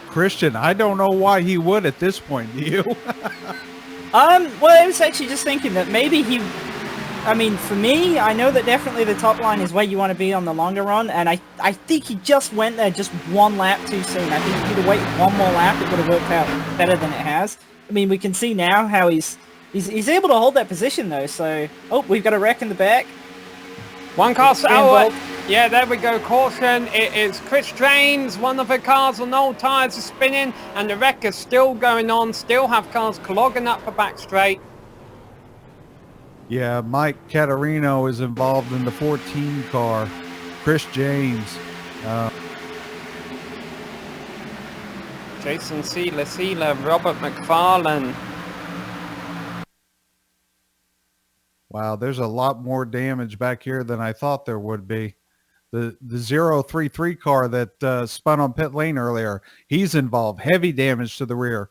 [SPEAKER 2] Christian, I don't know why he would at this point, do you?
[SPEAKER 4] Well, I was actually just thinking that maybe I mean, for me, I know that definitely the top line is where you want to be on the longer run, and I think he just went there just 1 lap too soon. I think if he'd have waited 1 more lap, it would have worked out better than it has. I mean, we can see now how he's able to hold that position, though, so... Oh, we've got a wreck in the back.
[SPEAKER 1] One car out. Yeah, there we go. Caution. It is Chris James. One of the cars on old tyres is spinning, and the wreck is still going on. Still have cars clogging up the back straight.
[SPEAKER 2] Yeah, Mike Caterino is involved in the 14 car. Chris James.
[SPEAKER 1] Jason Sealer, Robert McFarlane.
[SPEAKER 2] Wow, there's a lot more damage back here than I thought there would be. The 033 car that spun on pit lane earlier, he's involved. Heavy damage to the rear.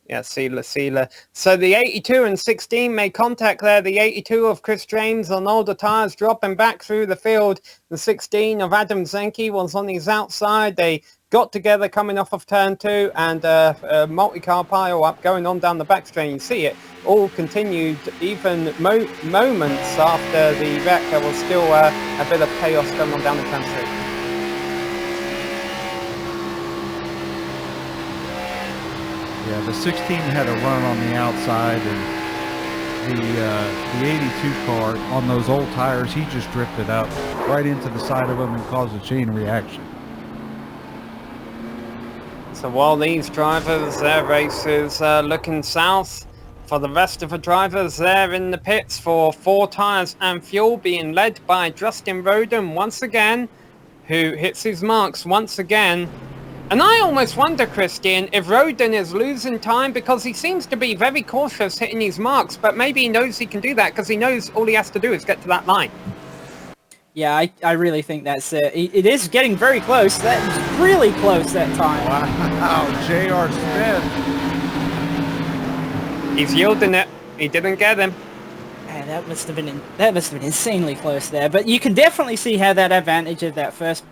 [SPEAKER 1] Yeah, Sealer. So the 82 and 16 made contact there. The 82 of Chris James on older tyres dropping back through the field. The 16 of Adam Zenke was on his outside. They got together coming off of turn 2, and a multi-car pile-up going on down the back straight. You see it all continued even moments after the wreck. There was still a bit of chaos going on down the turn 3.
[SPEAKER 2] Yeah, the 16 had a run on the outside, and the 82 car on those old tires, he just drifted up right into the side of him and caused a chain reaction.
[SPEAKER 1] So while these drivers, their race is looking south, for the rest of the drivers there in the pits for 4 tyres and fuel, being led by Justin Roden once again, who hits his marks once again. And I almost wonder, Christian, if Roden is losing time, because he seems to be very cautious hitting his marks, but maybe he knows he can do that because he knows all he has to do is get to that line.
[SPEAKER 4] Yeah, I really think that's it. It is getting very close. That was really close that time.
[SPEAKER 2] Wow, J.R. Smith.
[SPEAKER 1] He's yielding it. He didn't get him.
[SPEAKER 4] Man, that must have been insanely close there. But you can definitely see how that advantage of that first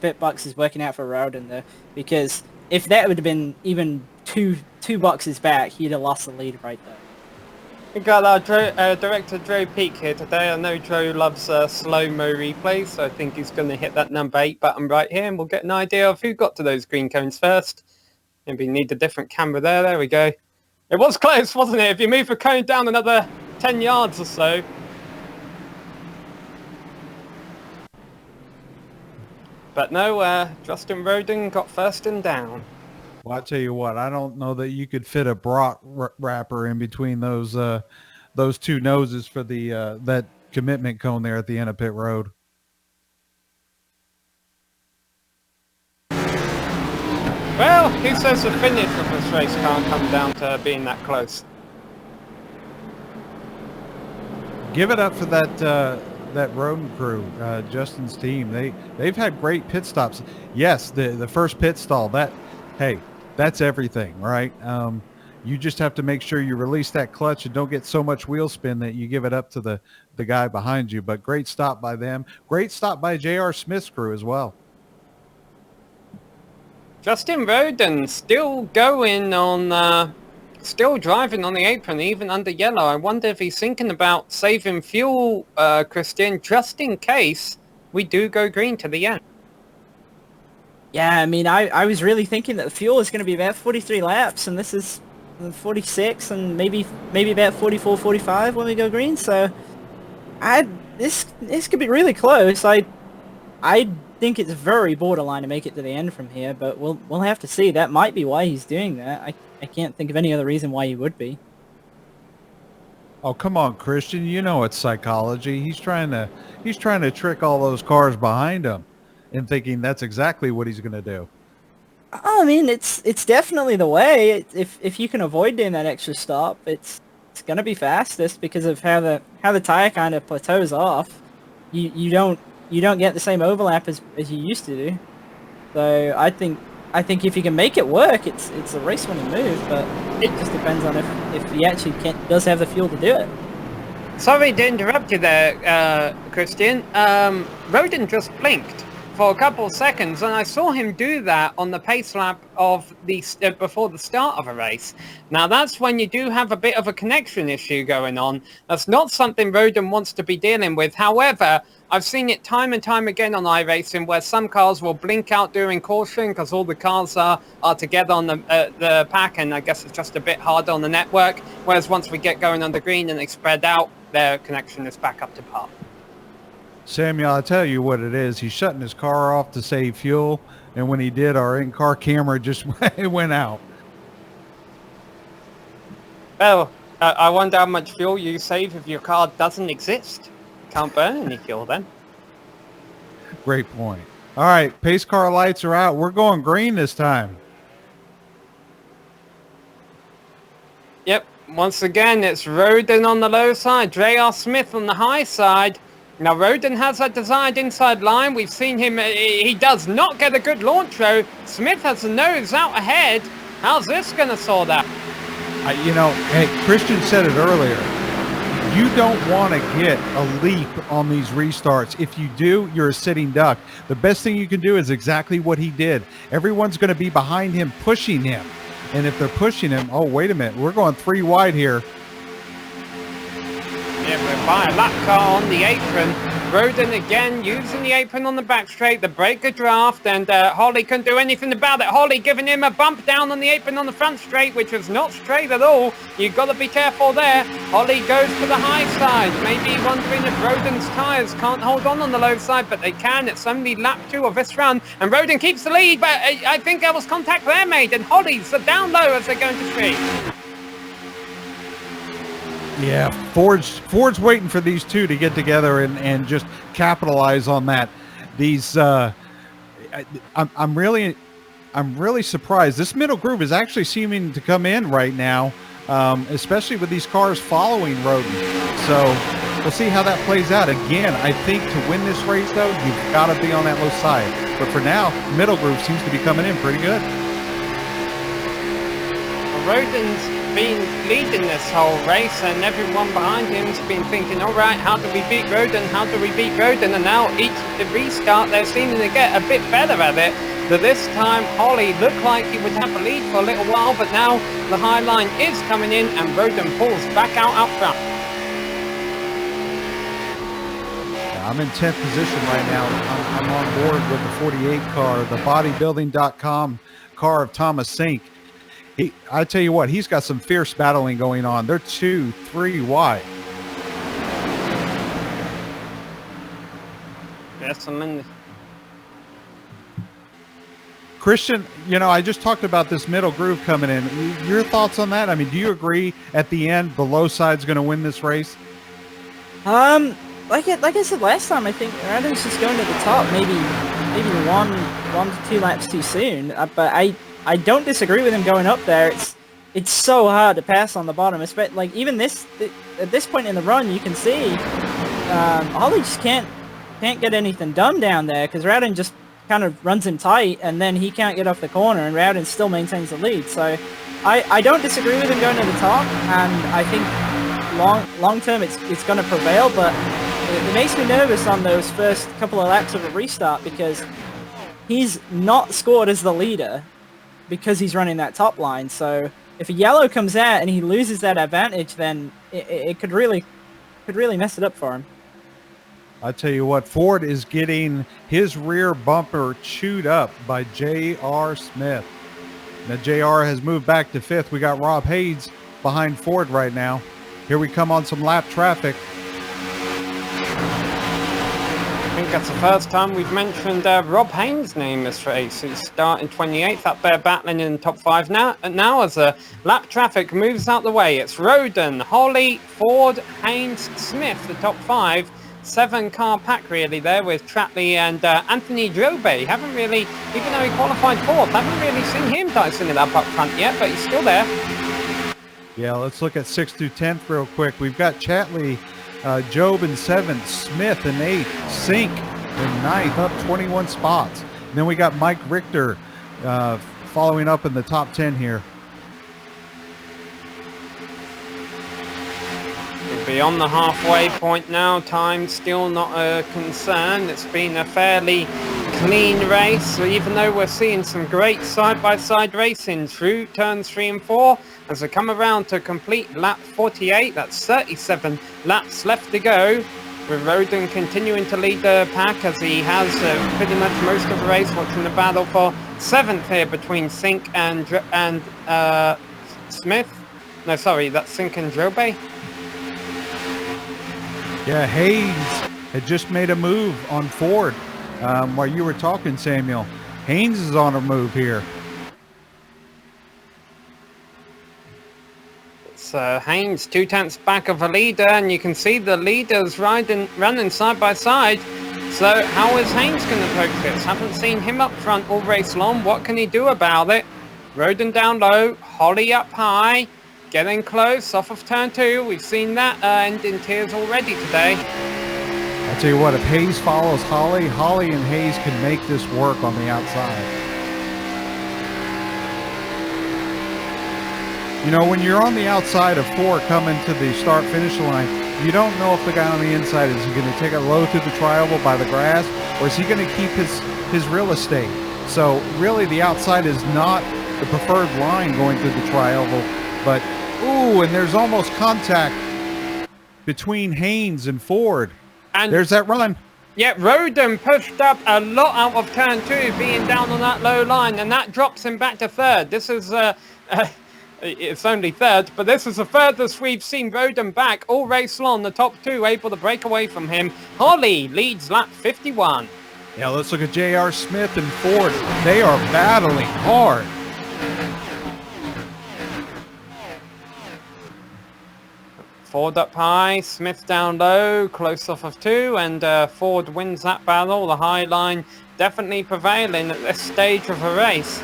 [SPEAKER 4] pit box is working out for Roden there, because if that would have been even two boxes back, he'd have lost the lead right there.
[SPEAKER 1] We got our director Joe Peak here today. I know Joe loves slow-mo replays, so I think he's going to hit that number 8 button right here, and we'll get an idea of who got to those green cones first. Maybe need a different camera there. There we go. It was close, wasn't it? If you move the cone down another 10 yards or so. But no, Justin Roden got first and down.
[SPEAKER 2] Well, I tell you what, I don't know that you could fit a brat wrapper in between those 2 noses for the that commitment cone there at the end of pit road.
[SPEAKER 1] Well, who says the finish of this race can't come down to being that close?
[SPEAKER 2] Give it up for that Roden crew, Justin's team. They've had great pit stops. Yes, the first pit stall, that's everything, right? You just have to make sure you release that clutch and don't get so much wheel spin that you give it up to the guy behind you. But great stop by them. Great stop by J.R. Smith's crew as well.
[SPEAKER 1] Justin Roden still going on, still driving on the apron, even under yellow. I wonder if he's thinking about saving fuel, Christian, just in case we do go green to the end.
[SPEAKER 4] Yeah, I mean, I was really thinking that the fuel is going to be about 43 laps, and this is 46, and maybe about 44, 45 when we go green. So, this could be really close. I think it's very borderline to make it to the end from here, but we'll have to see. That might be why he's doing that. I can't think of any other reason why he would be.
[SPEAKER 2] Oh, come on, Christian. You know it's psychology. He's trying to trick all those cars behind him and thinking that's exactly what he's going to do.
[SPEAKER 4] I mean, it's definitely the way. If you can avoid doing that extra stop, it's going to be fastest because of how the tire kind of plateaus off. You don't get the same overlap as you used to do. So I think if you can make it work, it's a race-winning move. But it just depends on if he actually does have the fuel to do it.
[SPEAKER 1] Sorry to interrupt you there, Christian. Roden just blinked for a couple of seconds, and I saw him do that on the pace lap of the before the start of a race. Now that's when you do have a bit of a connection issue going on. That's not something Roden wants to be dealing with. However, I've seen it time and time again on iRacing where some cars will blink out during caution because all the cars are together on the pack, and I guess it's just a bit harder on the network. Whereas once we get going on the green and they spread out, their connection is back up to par.
[SPEAKER 2] Samuel, I'll tell you what it is. He's shutting his car off to save fuel, and when he did, our in-car camera just went out.
[SPEAKER 1] Well, I wonder how much fuel you save if your car doesn't exist. Can't burn any fuel then.
[SPEAKER 2] Great point. All right, pace car lights are out. We're going green this time.
[SPEAKER 1] Yep, once again, it's Roden on the low side, J.R. Smith on the high side. Now, Roden has that desired inside line. We've seen him. He does not get a good launch, though. Smith has the nose out ahead. How's this going to sort out?
[SPEAKER 2] Hey, Christian said it earlier. You don't want to get a leap on these restarts. If you do, you're a sitting duck. The best thing you can do is exactly what he did. Everyone's going to be behind him, pushing him. And if they're pushing him, oh, wait a minute. We're going 3 wide here.
[SPEAKER 1] Yeah, we're by a lap car on the apron. Roden again using the apron on the back straight, the breaker draft, and Holly couldn't do anything about it. Holly giving him a bump down on the apron on the front straight, which was not straight at all. You've got to be careful there. Holly goes for the high side, maybe wondering if Roden's tyres can't hold on the low side, but they can. It's only lap 2 of this run, and Roden keeps the lead, but I think there was contact there made, and Holly's down low as they go into street.
[SPEAKER 2] Yeah, Ford's waiting for these two to get together and just capitalize on that. These, I'm really surprised. This middle group is actually seeming to come in right now, especially with these cars following Roden. So we'll see how that plays out. Again, I think to win this race, though, you've got to be on that low side. But for now, middle group seems to be coming in pretty good.
[SPEAKER 1] Roden's been leading this whole race, and everyone behind him's been thinking, all right, how do we beat Roden? How do we beat Roden? And now each restart, they're seeming to get a bit better at it. But this time, Holly looked like he would have a lead for a little while, but now the high line is coming in, and Roden pulls back out front.
[SPEAKER 2] I'm in 10th position right now. I'm on board with the 48 car, the bodybuilding.com car of Thomas Sink. I tell you what, he's got some fierce battling going on. They're 2, 3 wide.
[SPEAKER 1] Yes, I'm in.
[SPEAKER 2] Christian, I just talked about this middle groove coming in. Your thoughts on that? I mean, do you agree at the end the low side's going to win this race?
[SPEAKER 4] Like I said last time, I think Roden's just going to the top. Maybe 1 to 2 laps too soon. But I don't disagree with him going up there. It's so hard to pass on the bottom. Like even at this point in the run, you can see Holly just can't get anything done down there because Roden just kind of runs him tight, and then he can't get off the corner, and Roden still maintains the lead. So I don't disagree with him going to the top, and I think long term it's going to prevail. But it makes me nervous on those first couple of laps of a restart because he's not scored as the leader because he's running that top line. So if a yellow comes out and he loses that advantage, then it could really mess it up for him.
[SPEAKER 2] I tell you what, Ford is getting his rear bumper chewed up by J.R. Smith. Now J.R. has moved back to 5th. We got Rob Hayes behind Ford right now. Here we come on some lap traffic.
[SPEAKER 1] I think that's the first time we've mentioned Rob Haynes' name this race. He's starting 28th up there, battling in the top 5 now. And now as lap traffic moves out the way, it's Roden, Holly, Ford, Haynes, Smith, the top 5. 7-car pack really there with Tratley and Anthony Drobe. Haven't really, even though he qualified 4th, haven't really seen him dicing it up front yet, but he's still there.
[SPEAKER 2] Yeah, let's look at 6th through 10th real quick. We've got Chatley, Job in 7th, Smith in 8th, Sink in 9th, up 21 spots. And then we got Mike Richter following up in the top 10 here.
[SPEAKER 1] We're beyond the halfway point now. Time still not a concern. It's been a fairly clean race, so even though we're seeing some great side-by-side racing through turns 3 and 4, as we come around to complete lap 48, that's 37 laps left to go, with Roden continuing to lead the pack as he has pretty much most of the race, watching the battle for 7th here between Sink and Smith. No, sorry, that's Sink and Drobe.
[SPEAKER 2] Yeah, Haynes had just made a move on Ford while you were talking, Samuel. Haynes is on a move here.
[SPEAKER 1] It's Haynes 2 tenths back of the leader, and you can see the leaders running side by side. So how is Haynes going to approach this? Haven't seen him up front all race long. What can he do about it? Roden down low, Holly up high. Getting close off of turn 2. We've seen that end in tears already today.
[SPEAKER 2] I'll tell you what, if Hayes follows Holly, Holly and Hayes can make this work on the outside. You know, when you're on the outside of 4 coming to the start-finish line, you don't know if the guy on the inside is he going to take it low through the tri-oval by the grass, or is he going to keep his real estate? So really the outside is not the preferred line going through the tri-oval, but ooh, and there's almost contact between Haynes and Ford. And there's that run.
[SPEAKER 1] Yeah, Roden pushed up a lot out of turn 2, being down on that low line, and that drops him back to 3rd. This is, it's only 3rd, but this is the furthest we've seen Roden back all race long. The top 2 able to break away from him. Holly leads lap 51.
[SPEAKER 2] Yeah, let's look at J.R. Smith and Ford. They are battling hard.
[SPEAKER 1] Ford up high, Smith down low, close off of 2, and Ford wins that battle. The high line definitely prevailing at this stage of the race.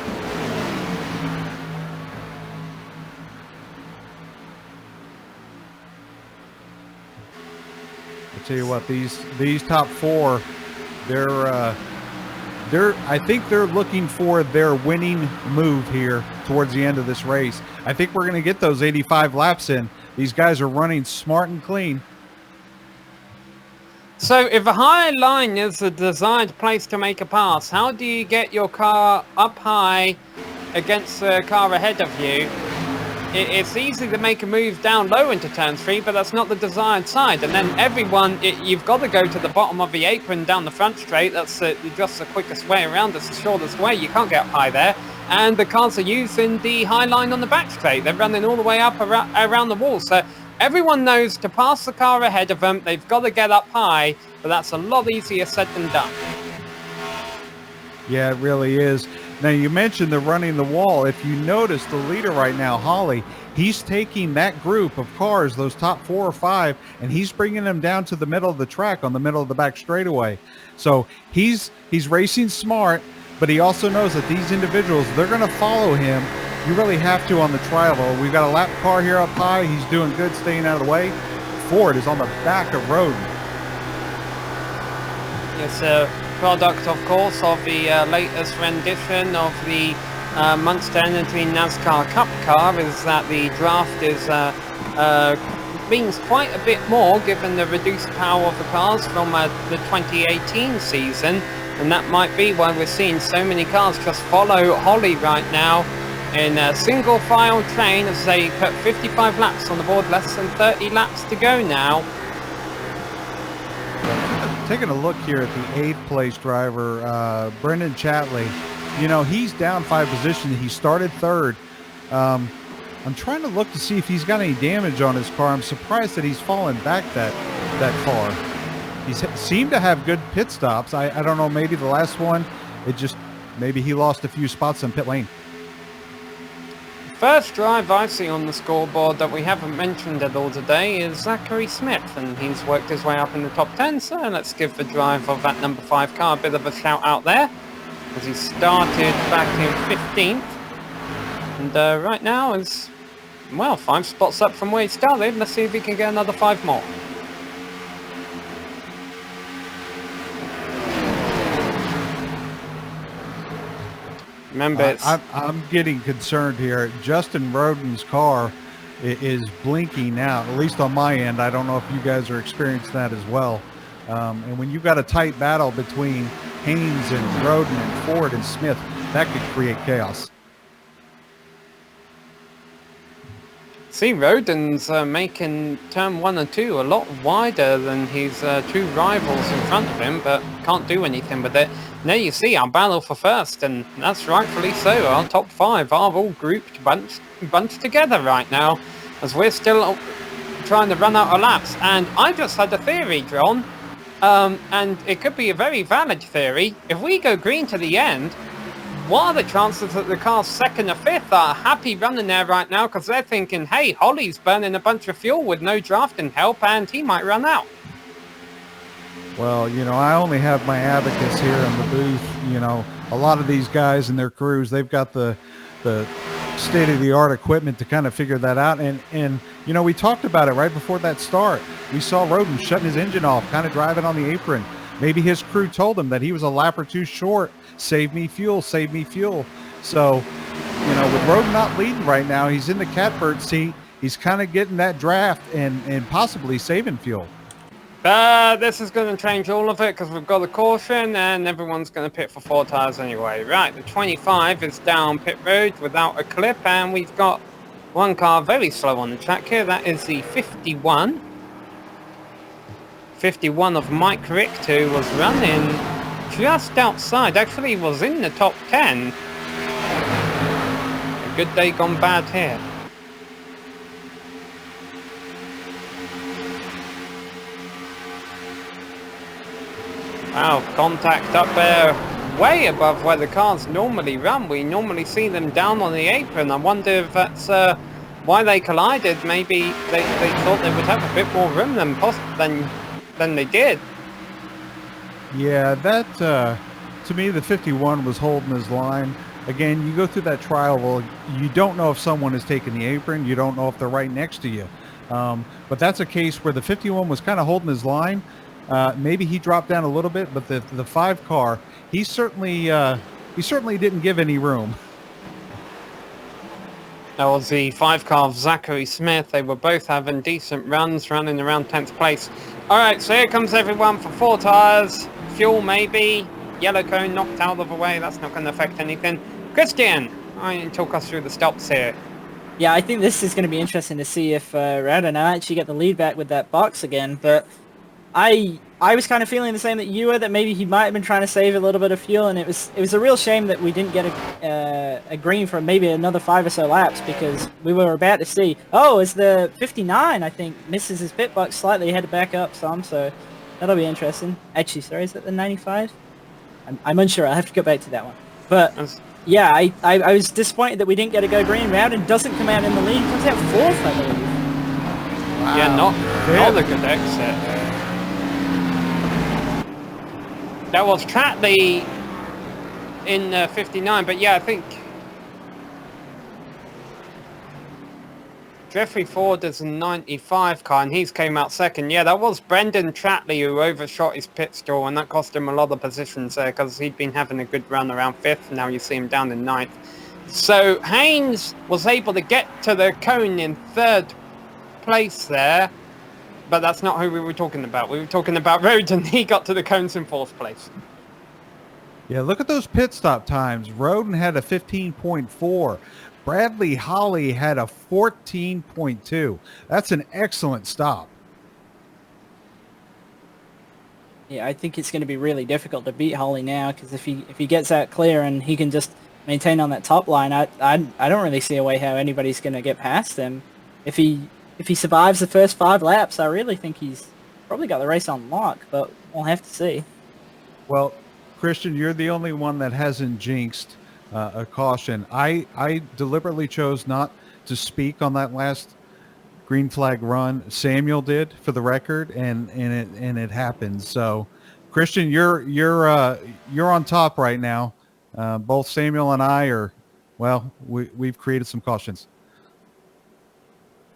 [SPEAKER 2] I'll tell you what, these top 4, I think they're looking for their winning move here towards the end of this race. I think we're going to get those 85 laps in. These guys are running smart and clean.
[SPEAKER 1] So if a high line is the desired place to make a pass, how do you get your car up high against the car ahead of you? It's easy to make a move down low into turn 3, but that's not the desired side. And then everyone, you've got to go to the bottom of the apron down the front straight. That's just the quickest way around. It's the shortest way. You can't get up high there. And the cars are using the high line on the back straight. They're running all the way up around the wall. So everyone knows to pass the car ahead of them, they've got to get up high, but that's a lot easier said than done.
[SPEAKER 2] Yeah, it really is. Now, you mentioned the running the wall. If you notice, the leader right now, Holly, he's taking that group of cars, those top 4 or 5, and he's bringing them down to the middle of the track on the middle of the back straightaway. So he's racing smart, but he also knows that these individuals, they're going to follow him. You really have to on the tri-oval. We've got a lap car here up high. He's doing good staying out of the way. Ford is on the back of Roden.
[SPEAKER 1] It's a product, of course, of the latest rendition of the Monster Energy NASCAR Cup car, is that the draft is means quite a bit more given the reduced power of the cars from the 2018 season. And that might be why we're seeing so many cars just follow Holly right now in a single file train as they put 55 laps on the board, less than 30 laps to go now.
[SPEAKER 2] taking a look here at the 8th place driver, Brendan Chatley. You know, he's down 5 positions. He started 3rd. I'm trying to look to see if he's got any damage on his car. I'm surprised that he's fallen back that far. He seemed to have good pit stops. I don't know, maybe the last one, maybe he lost a few spots in pit lane.
[SPEAKER 1] First drive I see on the scoreboard that we haven't mentioned at all today is Zachary Smith, and he's worked his way up in the top 10, so let's give the drive of that number 5 car a bit of a shout out there, as he started back in 15th, and right now is, well, 5 spots up from where he started. Let's see if he can get another 5 more. Remember,
[SPEAKER 2] I'm getting concerned here. Justin Roden's car is blinking now, at least on my end. I don't know if you guys are experiencing that as well. And when you've got a tight battle between Haynes and Roden and Ford and Smith, that could create chaos.
[SPEAKER 1] see Roden's making turn 1 and 2 a lot wider than his 2 rivals in front of him, but can't do anything with it. Now you see our battle for first, and that's rightfully so. Our top 5 are all grouped, bunched together right now, as we're still trying to run out of laps. And I just had a theory, John, and it could be a very valid theory. If we go green to the end, what are the chances that the cars 2nd or 5th are happy running there right now, because they're thinking, hey, Holly's burning a bunch of fuel with no drafting help and he might run out?
[SPEAKER 2] Well, you know, I only have my advocates here in the booth. You know, a lot of these guys and their crews, they've got the state-of-the-art equipment to kind of figure that out. And you know, we talked about it right before that start. We saw Roden shutting his engine off, kind of driving on the apron. Maybe his crew told him that he was a lap or 2 short. Save me fuel, save me fuel. So, you know, with Roden not leading right now, he's in the catbird seat. He's kind of getting that draft and possibly saving fuel.
[SPEAKER 1] This is going to change all of it, because we've got a caution and everyone's going to pit for 4 tires anyway. Right, the 25 is down pit road without a clip, and we've got one car very slow on the track here. That is the 51. 51 of Mike Richt, who was running just outside, actually was in the top 10. A good day gone bad here. Wow, contact up there way above where the cars normally run. We normally see them down on the apron. I wonder if that's why they collided. Maybe they thought they would have a bit more room than they did.
[SPEAKER 2] Yeah, that to me, the 51 was holding his line. Again, you go through that trial, well, you don't know if someone is taking the apron. You don't know if they're right next to you. But that's a case where the 51 was kind of holding his line. Maybe he dropped down a little bit, but the 5 car, he certainly didn't give any room.
[SPEAKER 1] That was the 5 car of Zachary Smith. They were both having decent runs, running around 10th place. All right, so here comes everyone for 4 tires. Fuel maybe. Yellow cone knocked out of the way. That's not going to affect anything. Christian, talk us through the stops here.
[SPEAKER 4] Yeah, I think this is going to be interesting to see if Radon actually get the lead back with that box again, but I was kind of feeling the same that you were, that maybe he might have been trying to save a little bit of fuel, and it was a real shame that we didn't get a green for maybe another 5 or so laps, because we were about to see, as the 59, I think, misses his pit box slightly, he had to back up some, so that'll be interesting. Actually, sorry, is that the 95? I'm unsure, I'll have to go back to that one. But yeah, I was disappointed that we didn't get a go green. Rowden doesn't come out in the lead, he comes out 4th, I believe.
[SPEAKER 2] Wow.
[SPEAKER 1] Yeah, not a good exit. That was Tratley in 59, but yeah, I think Jeffrey Ford is a 95 car, and he's came out 2nd. Yeah, that was Brendan Tratley who overshot his pit stall, and that cost him a lot of positions there, because he'd been having a good run around 5th, now you see him down in 9th. So Haynes was able to get to the cone in 3rd place there. But that's not who we were talking about. We were talking about Roden. He got to the cones in 4th place.
[SPEAKER 2] Yeah, look at those pit stop times. Roden had a 15.4. Bradley Holly had a 14.2. That's an excellent stop.
[SPEAKER 4] Yeah, I think it's going to be really difficult to beat Holly now, because if he gets that clear and he can just maintain on that top line, I don't really see a way how anybody's going to get past him. If he survives the first 5 laps, I really think he's probably got the race on lock, but we'll have to see.
[SPEAKER 2] Well, Christian, you're the only one that hasn't jinxed a caution. I deliberately chose not to speak on that last green flag run. Samuel did, for the record, and it happened. So, Christian, you're on top right now. Both Samuel and I are, well, we've created some cautions.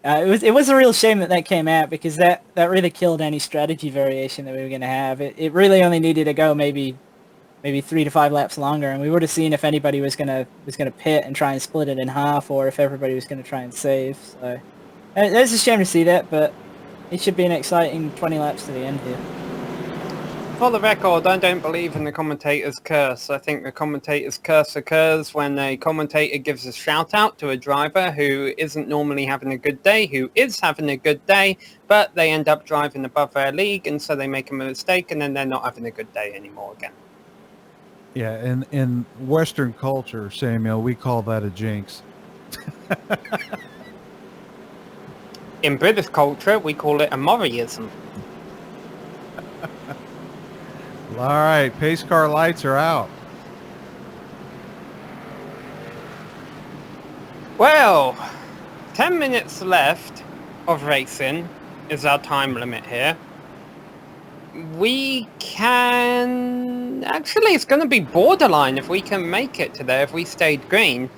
[SPEAKER 4] It was a real shame that came out, because that really killed any strategy variation that we were going to have. It really only needed to go maybe 3 to 5 laps longer, and we would have seen if anybody was gonna pit and try and split it in half, or if everybody was going to try and save. So it's a shame to see that, but it should be an exciting 20 laps to the end here.
[SPEAKER 1] For the record, I don't believe in the commentator's curse. I think the commentator's curse occurs when a commentator gives a shout out to a driver who isn't normally having a good day, who is having a good day, but they end up driving above their league, and so they make a mistake, and then they're not having a good day anymore again.
[SPEAKER 2] Yeah, in Western culture, Samuel, we call that a jinx.
[SPEAKER 1] In British culture, we call it a Murrayism.
[SPEAKER 2] All right, pace car lights are out.
[SPEAKER 1] Well, 10 minutes left of racing is our time limit here. We can... Actually, it's going to be borderline if we can make it to there, if we stayed green.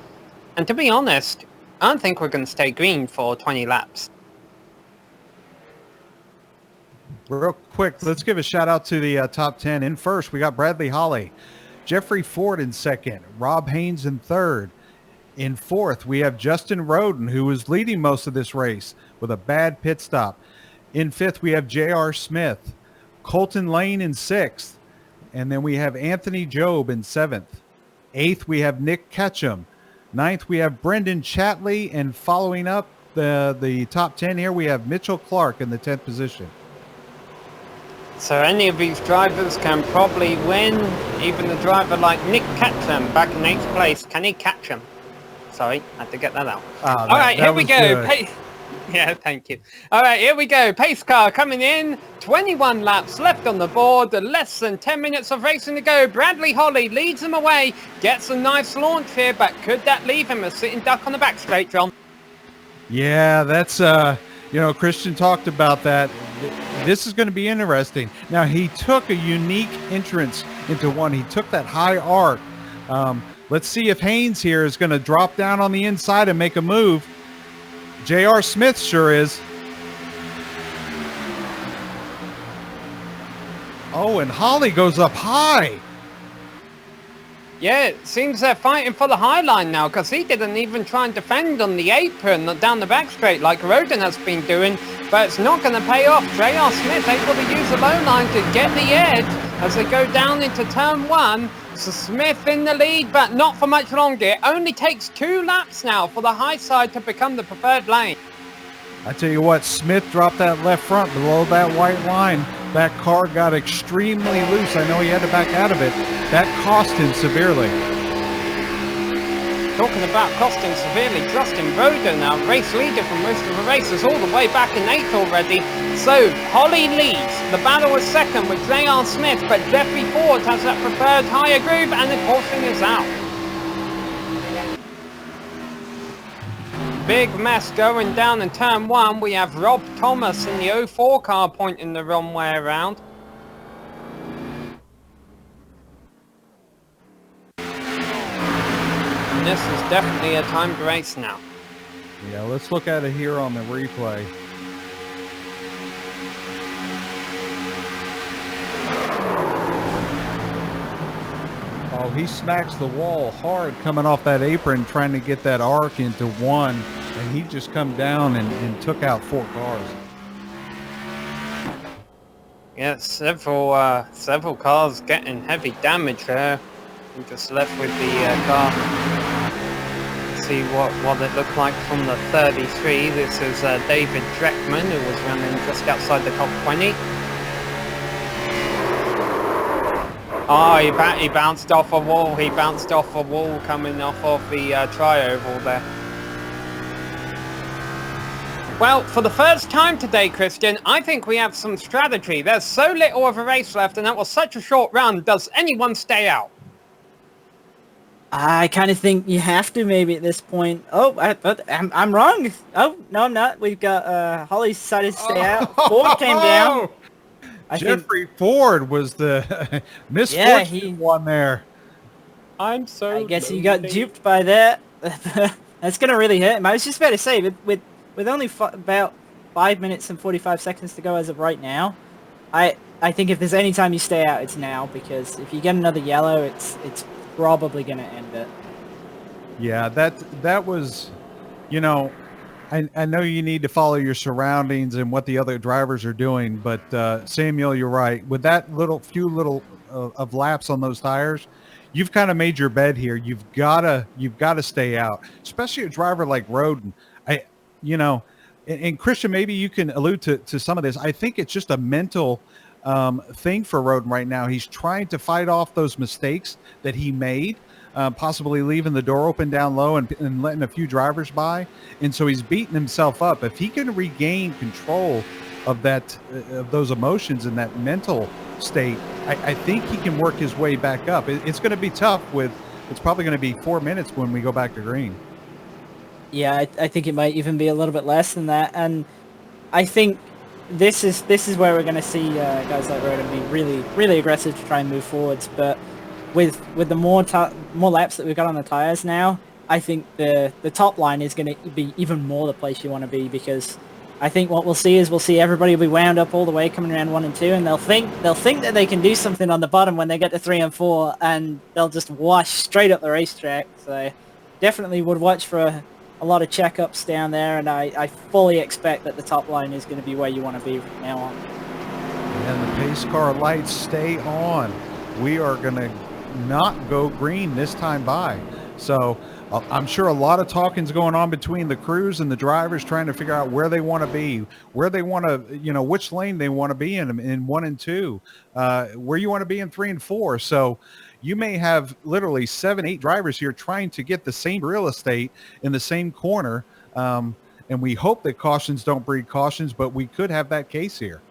[SPEAKER 1] And to be honest, I don't think we're going to stay green for 20 laps.
[SPEAKER 2] Real quick, let's give a shout out to the top 10. In first, we got Bradley Holly, Jeffrey Ford in second, Rob Haynes in third. In fourth, we have Justin Roden, who was leading most of this race with a bad pit stop. In fifth, we have J.R. Smith, Colton Lane in sixth, and then we have Anthony Job in seventh. Eighth, we have Nick Ketchum. Ninth, we have Brendan Chatley, and following up the top 10 here, we have Mitchell Clark in the 10th position.
[SPEAKER 1] So any of these drivers can probably win. Even a driver like Nick Ketchum back in 8th place. Can he catch him? Sorry, I had to get that out. All right, here we go. Yeah, thank you. All right, here we go. Pace car coming in. 21 laps left on the board. Less than 10 minutes of racing to go. Bradley Holly leads him away. Gets a nice launch here, but could that leave him a sitting duck on the back straight, John?
[SPEAKER 2] Yeah, that's, Christian talked about that. This is going to be interesting. Now, he took a unique entrance into one. He took that high arc. Let's see if Haynes here is going to drop down on the inside and make a move. J.R. Smith sure is. Oh, and Holly goes up high.
[SPEAKER 1] Yeah, it seems they're fighting for the high line now, because he didn't even try and defend on the apron down the back straight like Roden has been doing, but it's not going to pay off. J.R. Smith able to use the low line to get the edge as they go down into turn 1. So Smith in the lead, but not for much longer. It only takes 2 laps now for the high side to become the preferred lane.
[SPEAKER 2] I tell you what, Smith dropped that left front below that white line. That car got extremely loose. I know he had to back out of it. That cost him severely.
[SPEAKER 1] Talking about costing severely, Justin Roden, our race leader for most of the races, all the way back in 8th already. So, Holly leads. The battle was second with J.R. Smith, but Jeffrey Ford has that preferred higher groove, and the caution is out. Big mess going down in turn 1. We have Rob Thomas in the 04 car pointing the wrong way around. And this is definitely a timed race now.
[SPEAKER 2] Yeah, let's look at it here on the replay. Oh, he smacks the wall hard coming off that apron trying to get that arc into 1, and he just come down and took out 4 cars.
[SPEAKER 1] Yeah, several cars getting heavy damage there. I'm just left with the car. See what it looked like from the 33. This is David Dreckman, who was running just outside the top 20. Oh, he bounced off a wall. He bounced off a wall coming off of the tri-oval there. Well, for the first time today, Christian, I think we have some strategy. There's so little of a race left, and that was such a short run. Does anyone stay out?
[SPEAKER 4] I kind of think you have to maybe at this point. Oh, I'm wrong. Oh, no, I'm not. We've got Holly decided to stay out. Ford came down.
[SPEAKER 2] Jeffrey Ford was the misfortunate one there.
[SPEAKER 1] I'm so...
[SPEAKER 4] I guess he got duped by that. That's going to really hurt him. I was just about to say, with only about 5 minutes and 45 seconds to go as of right now, I think if there's any time you stay out, it's now, because if you get another yellow, it's probably going to end it.
[SPEAKER 2] Yeah, that was, you know, I know you need to follow your surroundings and what the other drivers are doing, but Samuel, you're right. With that few little of laps on those tires, you've kind of made your bed here. You've got to stay out, especially a driver like Roden. And Christian, maybe you can allude to some of this. I think it's just a mental thing for Roden right now. He's trying to fight off those mistakes that he made, possibly leaving the door open down low and letting a few drivers by. And so he's beating himself up. If he can regain control of those emotions and that mental state, I think he can work his way back up. It's going to be tough. It's probably going to be 4 minutes when we go back to green.
[SPEAKER 4] Yeah, I think it might even be a little bit less than that. And I think this is where we're going to see guys like Roden be really, really aggressive to try and move forwards. But with the more laps that we've got on the tires now, I think the top line is going to be even more the place you want to be, because I think what we'll see everybody will be wound up all the way coming around 1 and 2, and they'll think that they can do something on the bottom when they get to 3 and 4, and they'll just wash straight up the racetrack. So definitely would watch for a lot of checkups down there, and I fully expect that the top line is going to be where you want to be from now on.
[SPEAKER 2] And the pace car lights stay on. We are going to not go green this time by. So I'm sure a lot of talking's going on between the crews and the drivers, trying to figure out where they want to be, where they want to, which lane they want to be in 1 and 2, where you want to be in 3 and 4. So you may have literally 7, 8 drivers here trying to get the same real estate in the same corner. And we hope that cautions don't breed cautions, but we could have that case here.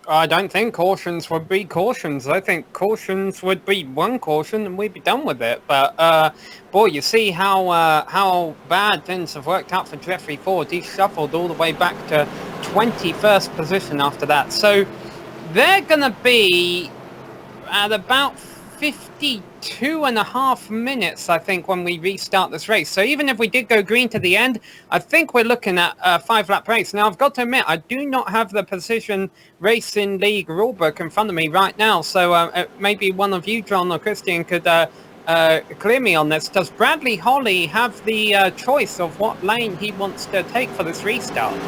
[SPEAKER 1] I don't think cautions would be cautions. I think cautions would be one caution and we'd be done with it. But, boy, you see how bad things have worked out for Jeffrey Ford. He shuffled all the way back to 21st position after that. So they're going to be at about 52 and a half minutes, I think, when we restart this race. So even if we did go green to the end, I think we're looking at a 5-lap race. Now, I've got to admit, I do not have the Precision Racing League rulebook in front of me right now. So maybe one of you, John or Christian, could clear me on this. Does Bradley Holly have the choice of what lane he wants to take for this restart?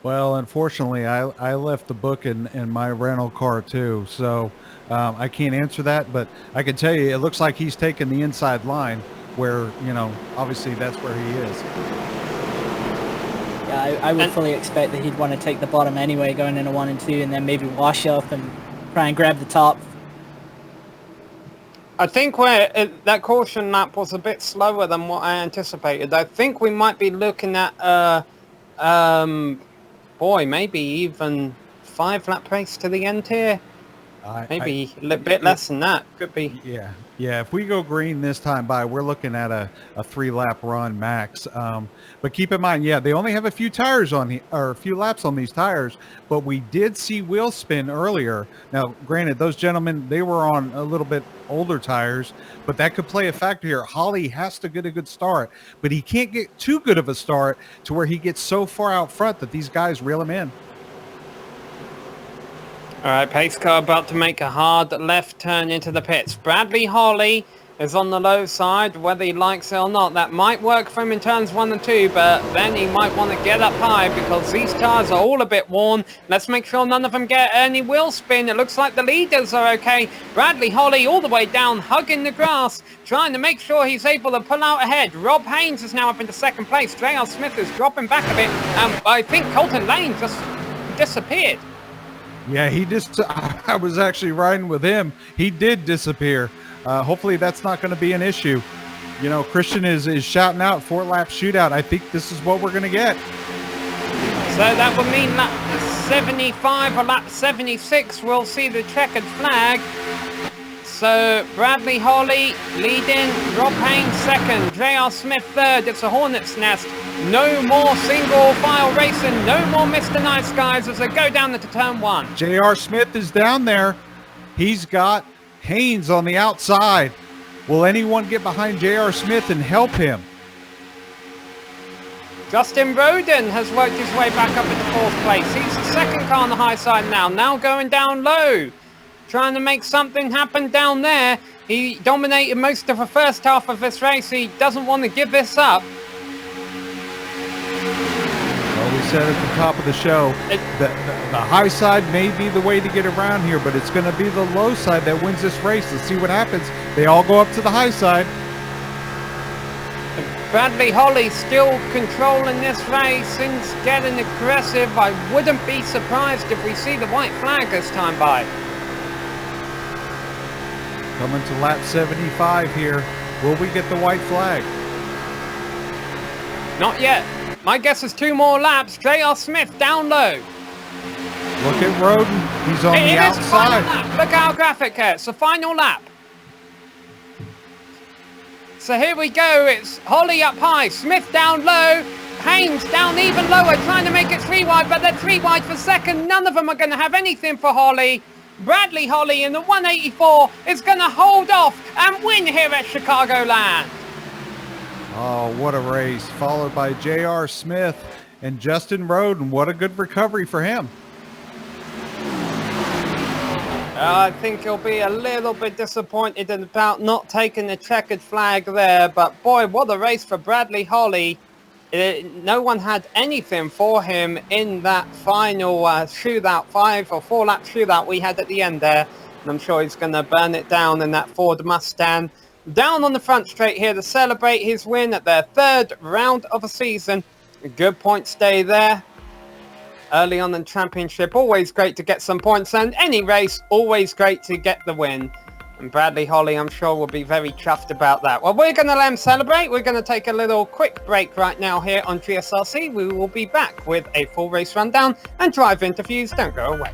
[SPEAKER 2] Well, unfortunately, I left the book in my rental car too, so I can't answer that, but I can tell you it looks like he's taking the inside line where, obviously that's where he is.
[SPEAKER 4] Yeah, I would fully expect that he'd want to take the bottom anyway, going into 1 and 2, and then maybe wash up and try and grab the top.
[SPEAKER 1] I think that caution lap was a bit slower than what I anticipated. I think we might be looking at, maybe even 5-lap race to the end here. Maybe a little bit less than that. Could be.
[SPEAKER 2] Yeah. If we go green this time by, we're looking at a 3-lap run max. But keep in mind, they only have a few laps on these tires. But we did see wheel spin earlier. Now, granted, those gentlemen, they were on a little bit older tires, but that could play a factor here. Holly has to get a good start, but he can't get too good of a start to where he gets so far out front that these guys reel him in.
[SPEAKER 1] All right, pace car about to make a hard left turn into the pits. Bradley Holly is on the low side, whether he likes it or not. That might work for him in turns 1 and 2, but then he might want to get up high because these tires are all a bit worn. Let's make sure none of them get any wheel spin. It looks like the leaders are okay. Bradley Holly all the way down, hugging the grass, trying to make sure he's able to pull out ahead. Rob Haynes is now up into 2nd place. J.R. Smith is dropping back a bit, and I think Colton Lane just disappeared.
[SPEAKER 2] Yeah, he just, I was actually riding with him. He did disappear. Hopefully that's not going to be an issue. You know, Christian is shouting out 4-lap shootout. I think this is what we're going to get.
[SPEAKER 1] So that would mean lap 75 or lap 76 we'll see the checkered flag. So Bradley Holly leading, Rob Haynes second, J.R. Smith third. It's a hornet's nest. No more single file racing, no more Mr. Nice Guys as they go down into turn 1.
[SPEAKER 2] J.R. Smith is down there. He's got Haynes on the outside. Will anyone get behind J.R. Smith and help him?
[SPEAKER 1] Justin Roden has worked his way back up into 4th place. He's the second car on the high side now going down low. Trying to make something happen down there. He dominated most of the first half of this race. He doesn't want to give this up.
[SPEAKER 2] Well, we said at the top of the show, the high side may be the way to get around here, but it's going to be the low side that wins this race. Let's see what happens. They all go up to the high side.
[SPEAKER 1] Bradley Holly still controlling this race. Things getting aggressive. I wouldn't be surprised if we see the white flag as time by.
[SPEAKER 2] Coming to lap 75 here. Will we get the white flag?
[SPEAKER 1] Not yet. My guess is 2 more laps. J.R. Smith down low.
[SPEAKER 2] Look at Roden. He's on the outside.
[SPEAKER 1] Look at our graphic here. It's the final lap. So here we go. It's Holly up high. Smith down low. Haynes down even lower, trying to make it 3 wide, but they're 3 wide for second. None of them are going to have anything for Holly. Bradley Holly in the 184 is going to hold off and win here at Chicagoland.
[SPEAKER 2] Oh, what a race. Followed by J.R. Smith and Justin Roden. What a good recovery for him.
[SPEAKER 1] I think he'll be a little bit disappointed about not taking the checkered flag there. But boy, what a race for Bradley Holly. No one had anything for him in that final shootout, 5 or 4 lap shootout we had at the end there. And I'm sure he's going to burn it down in that Ford Mustang. Down on the front straight here to celebrate his win at their 3rd round of the season. A good point stay there. Early on in the championship, always great to get some points. And any race, always great to get the win. And Bradley Holly, I'm sure, will be very chuffed about that. Well, we're going to let him celebrate. We're going to take a little quick break right now here on GSRC. We will be back with a full race rundown and drive interviews. Don't go away.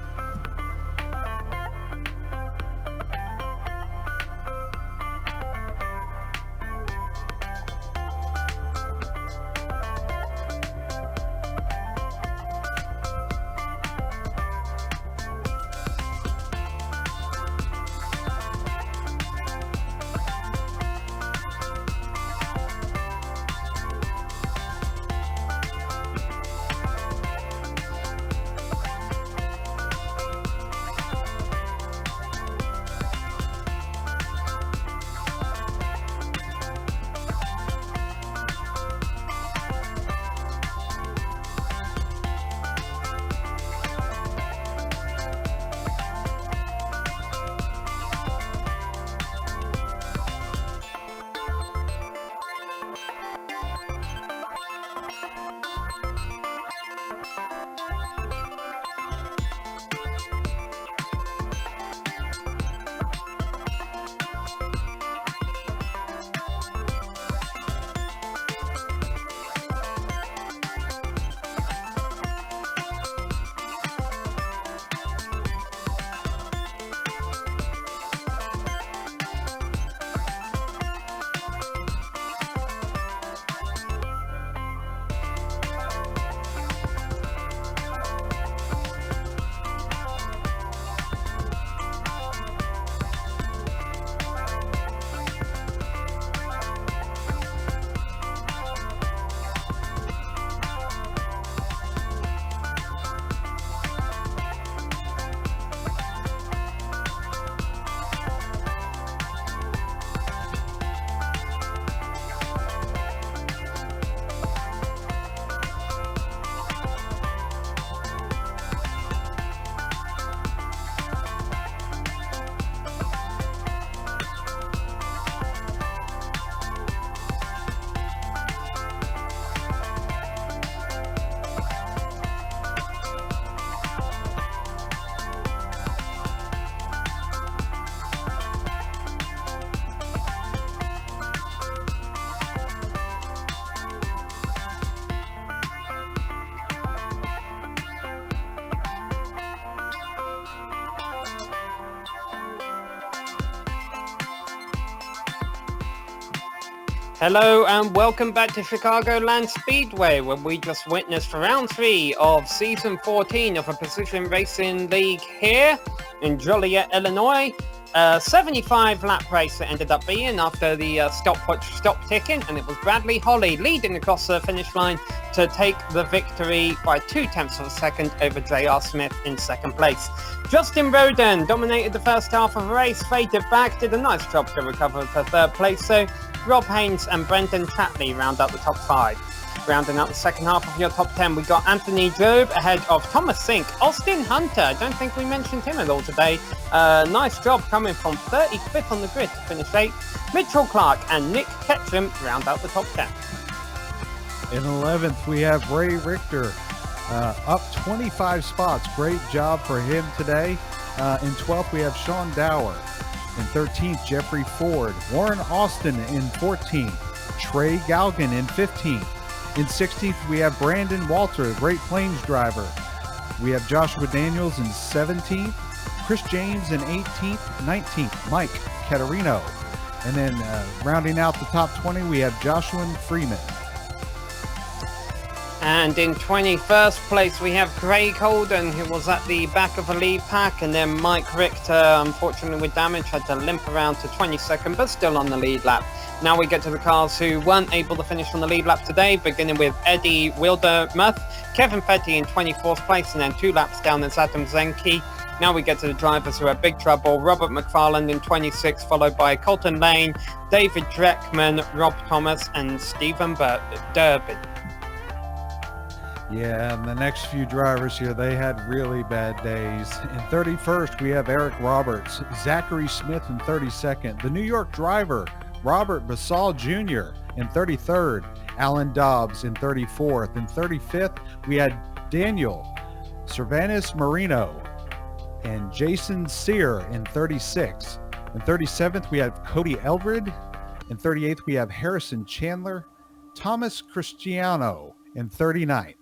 [SPEAKER 1] Hello and welcome back to Chicagoland Speedway, where we just witnessed round 3 of season 14 of a Precision Racing League here in Joliet, Illinois. 75 lap race it ended up being after the stopwatch stopped ticking, and it was Bradley Holly leading across the finish line to take the victory by 0.2 of a second over JR Smith in second place. Justin Roden dominated the first half of the race, faded back, did a nice job to recover to third place, so Rob Haynes and Brendan Chatley round out the top 5. Rounding out the second half of your top 10, we got Anthony Job ahead of Thomas Sink. Austin Hunter, I don't think we mentioned him at all today. Nice job coming from 35th on the grid to finish 8th. Mitchell Clark and Nick Ketchum round out the top 10.
[SPEAKER 2] In 11th, we have Ray Richter, up 25 spots. Great job for him today. In 12th, we have Sean Dower. In 13th, Jeffrey Ford. Warren Austin in 14th. Trey Galgan in 15th. In 16th, we have Brandon Walter, the Great Plains driver. We have Joshua Daniels in 17th. Chris James in 18th. 19th, Mike Caterino. And then rounding out the top 20, we have Joshua Freeman.
[SPEAKER 1] And in 21st place, we have Craig Holden, who was at the back of the lead pack, and then Mike Richter, unfortunately with damage, had to limp around to 22nd, but still on the lead lap. Now we get to the cars who weren't able to finish on the lead lap today, beginning with Eddie Wildermuth, Kevin Petty in 24th place, and then 2 laps down is Adam Zenke. Now we get to the drivers who are big trouble. Robert McFarland in 26th, followed by Colton Lane, David Dreckman, Rob Thomas, and Stephen Durbin.
[SPEAKER 2] Yeah, and the next few drivers here, they had really bad days. In 31st, we have Eric Roberts, Zachary Smith in 32nd, the New York driver, Robert Basal Jr. in 33rd, Alan Dobbs in 34th. In 35th, we had Daniel Cervantes Marino and Jason Sear in 36th. In 37th, we have Cody Eldred. In 38th, we have Harrison Chandler, Thomas Cristiano in 39th.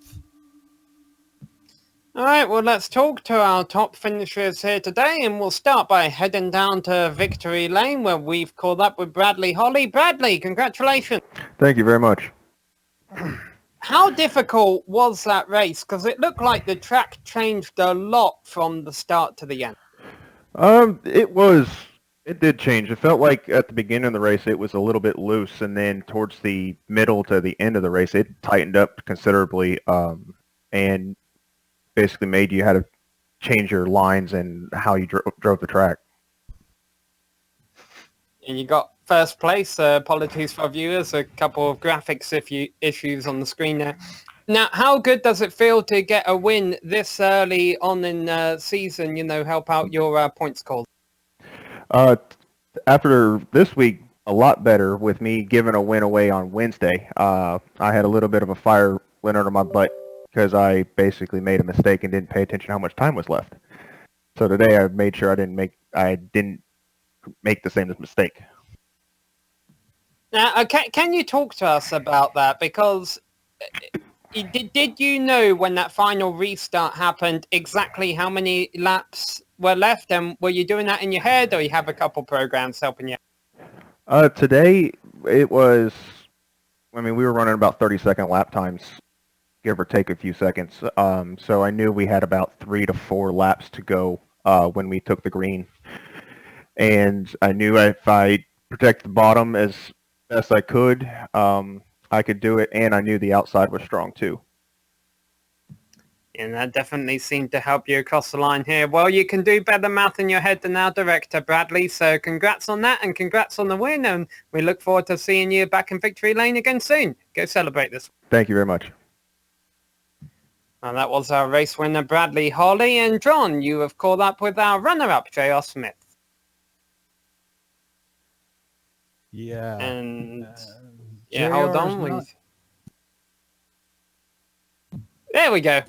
[SPEAKER 1] All right, well, let's talk to our top finishers here today, and we'll start by heading down to Victory Lane, where we've caught up with Bradley Holly. Bradley, congratulations.
[SPEAKER 5] Thank you very much.
[SPEAKER 1] How difficult was that race? Because it looked like the track changed a lot from the start to the end.
[SPEAKER 5] It did change. It felt like at the beginning of the race it was a little bit loose, and then towards the middle to the end of the race it tightened up considerably, and basically made you had to change your lines and how you drove the track.
[SPEAKER 1] And you got first place. Apologies for viewers, a couple of graphics issues on the screen there. Now, how good does it feel to get a win this early on in season, help out your points call?
[SPEAKER 5] After this week, a lot better with me giving a win away on Wednesday. I had a little bit of a fire went under my butt because I basically made a mistake and didn't pay attention how much time was left. So today I made sure I didn't make the same mistake.
[SPEAKER 1] Now, can you talk to us about that? Because did you know when that final restart happened exactly how many laps were left, and were you doing that in your head, or you have a couple programs helping you?
[SPEAKER 5] Today it was, we were running about 30-second lap times, give or take a few seconds. So I knew we had about 3 to 4 laps to go when we took the green. And I knew if I protect the bottom as best I could do it, and I knew the outside was strong too.
[SPEAKER 1] And that definitely seemed to help you across the line here. Well, you can do better math in your head than our director, Bradley. So congrats on that, and congrats on the win. And we look forward to seeing you back in Victory Lane again soon. Go celebrate this.
[SPEAKER 5] Thank you very much.
[SPEAKER 1] And that was our race winner, Bradley Holly. And John, you have caught up with our runner-up, JR Smith.
[SPEAKER 2] Yeah.
[SPEAKER 1] And
[SPEAKER 2] JR
[SPEAKER 1] hold on. There we go.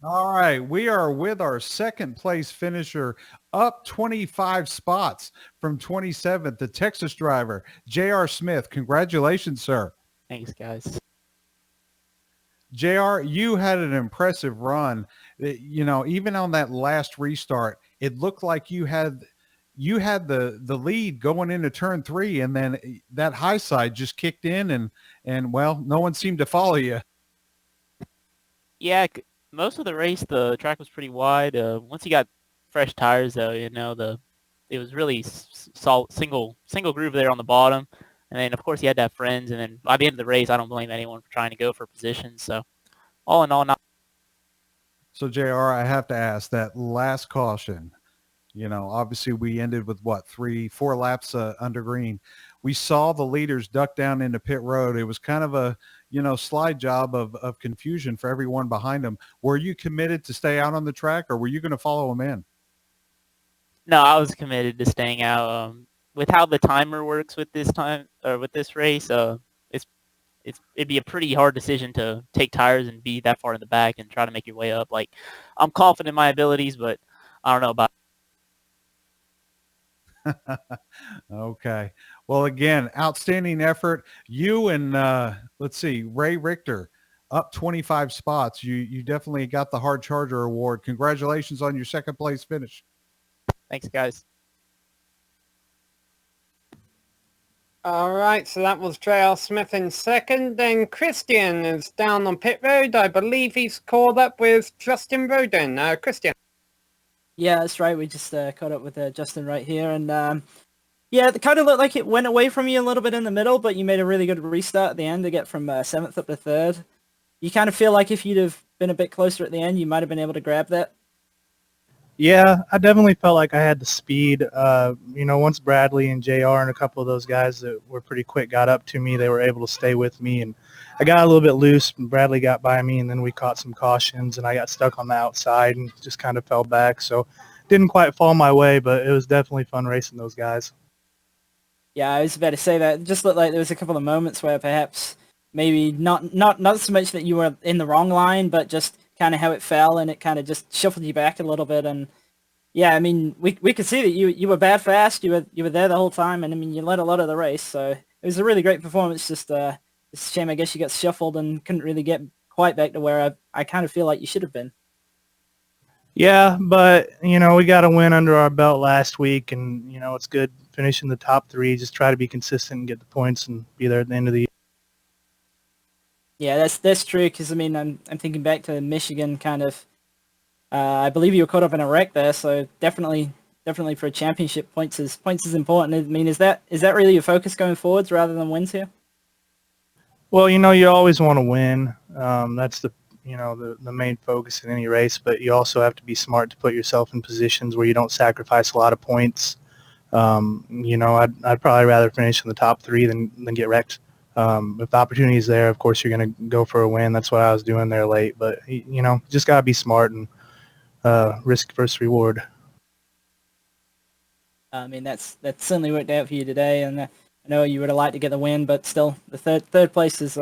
[SPEAKER 2] All right, we are with our second place finisher, up 25 spots from 27th, the Texas driver, JR Smith. Congratulations, sir.
[SPEAKER 4] Thanks, guys.
[SPEAKER 2] JR, you had an impressive run. Even on that last restart, it looked like you had you had the lead going into turn 3, and then that high side just kicked in, and well, no one seemed to follow you.
[SPEAKER 6] Yeah, most of the race, the track was pretty wide. Once you got fresh tires, though, it was really single groove there on the bottom. And then, of course, you had to have friends. And then by the end of the race, I don't blame anyone for trying to go for positions. So, all in all, not.
[SPEAKER 2] So, JR, I have to ask that last caution. Obviously we ended with 4 laps under green. We saw the leaders duck down into pit road. It was kind of a, slide job of confusion for everyone behind them. Were you committed to stay out on the track, or were you going to follow them in?
[SPEAKER 6] No, I was committed to staying out. With how the timer works with this race, it'd be a pretty hard decision to take tires and be that far in the back and try to make your way up. Like, I'm confident in my abilities, but I don't know about.
[SPEAKER 2] Okay. Well, again, outstanding effort. You and let's see, Ray Richter, up 25 spots. You definitely got the Hard Charger Award. Congratulations on your second place finish.
[SPEAKER 6] Thanks, guys.
[SPEAKER 1] All right, so that was J.R. Smith in second. Then Christian is down on pit road. I believe he's caught up with Justin Roden. Christian.
[SPEAKER 4] Yeah, that's right. We just caught up with Justin right here. And yeah, it kind of looked like it went away from you a little bit in the middle, but you made a really good restart at the end to get from 7th up to 3rd. You kind of feel like if you'd have been a bit closer at the end, you might have been able to grab that?
[SPEAKER 7] Yeah, I definitely felt like I had the speed. Once Bradley and JR and a couple of those guys that were pretty quick got up to me, they were able to stay with me. And I got a little bit loose, and Bradley got by me, and then we caught some cautions, and I got stuck on the outside and just kind of fell back. So didn't quite fall my way, but it was definitely fun racing those guys.
[SPEAKER 4] Yeah, I was about to say that. It just looked like there was a couple of moments where perhaps maybe not so much that you were in the wrong line, but just kind of how it fell, and it kind of just shuffled you back a little bit. And yeah, I mean, we could see that you were bad fast. You were there the whole time, and I mean, you led a lot of the race. So it was a really great performance. Just it's a shame, I guess, you got shuffled and couldn't really get quite back to where I kind of feel like you should have been.
[SPEAKER 7] Yeah, but, we got a win under our belt last week, and, it's good finishing the top 3. Just try to be consistent and get the points and be there at the end of the year.
[SPEAKER 4] Yeah, that's true, because, I mean, I'm thinking back to Michigan kind of. I believe you were caught up in a wreck there, so definitely for a championship, points is important. I mean, is that really your focus going forwards rather than wins here?
[SPEAKER 7] Well, you always want to win. That's the main focus in any race, but you also have to be smart to put yourself in positions where you don't sacrifice a lot of points. I'd probably rather finish in the top 3 than get wrecked. If the opportunity is there, of course, you're going to go for a win. That's what I was doing there late, but, just got to be smart and risk first reward. I
[SPEAKER 4] mean, that's certainly worked out for you today, and I know you would have liked to get the win, but still, the third place is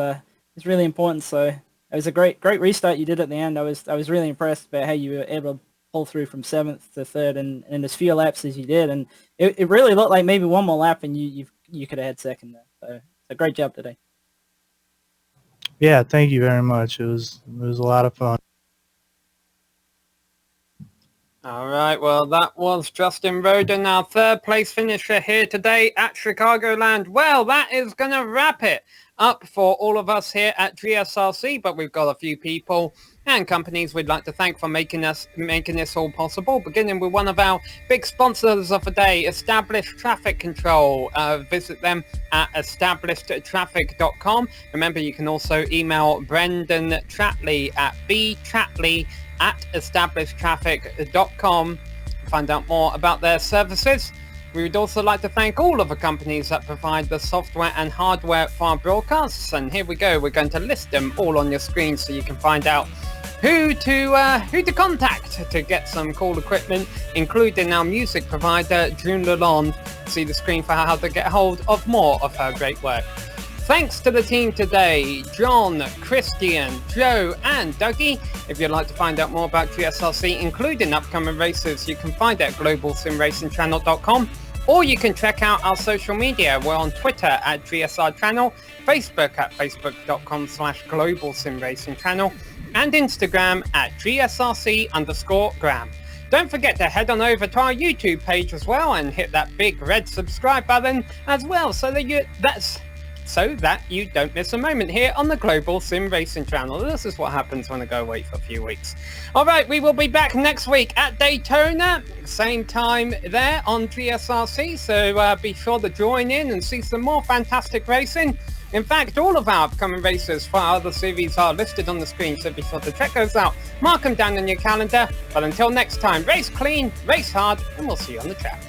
[SPEAKER 4] really important. So it was a great restart you did at the end. I was really impressed about how you were able to pull through from 7th to 3rd in as few laps as you did, and it really looked like maybe one more lap and you could have had second there. So a great job today.
[SPEAKER 7] Yeah, thank you very much. It was a lot of fun.
[SPEAKER 1] All right, well, that was Justin Roden, our 3rd place finisher here today at Chicagoland. Well, that is going to wrap it up for all of us here at GSRC, but we've got a few people and companies we'd like to thank for making this all possible, beginning with one of our big sponsors of the day, Established Traffic Control. Visit them at establishedtraffic.com. Remember, you can also email Brendan Tratley at btratley@establishedtraffic.com to find out more about their services. We would also like to thank all of the companies that provide the software and hardware for our broadcasts, and here we go. We're going to list them all on your screen so you can find out who to contact to get some cool equipment, including our music provider, June Lalonde. See the screen for how to get hold of more of her great work. Thanks to the team today, John, Christian, Joe and Dougie. If you'd like to find out more about GSRC, including upcoming races, you can find it at globalsimracingchannel.com, or you can check out our social media. We're on Twitter at GSR Channel, Facebook at facebook.com/globalsimracingchannel, and Instagram at GSRC_gram. Don't forget to head on over to our YouTube page as well and hit that big red subscribe button as well so that you don't miss a moment here on the Global SimRacing Channel. This is what happens when I go away for a few weeks. Alright, we will be back next week at Daytona, same time there on GSRC, so be sure to join in and see some more fantastic racing. In fact, all of our upcoming races for our other series are listed on the screen, so be sure to check those out. Mark them down in your calendar. But until next time, race clean, race hard, and we'll see you on the track.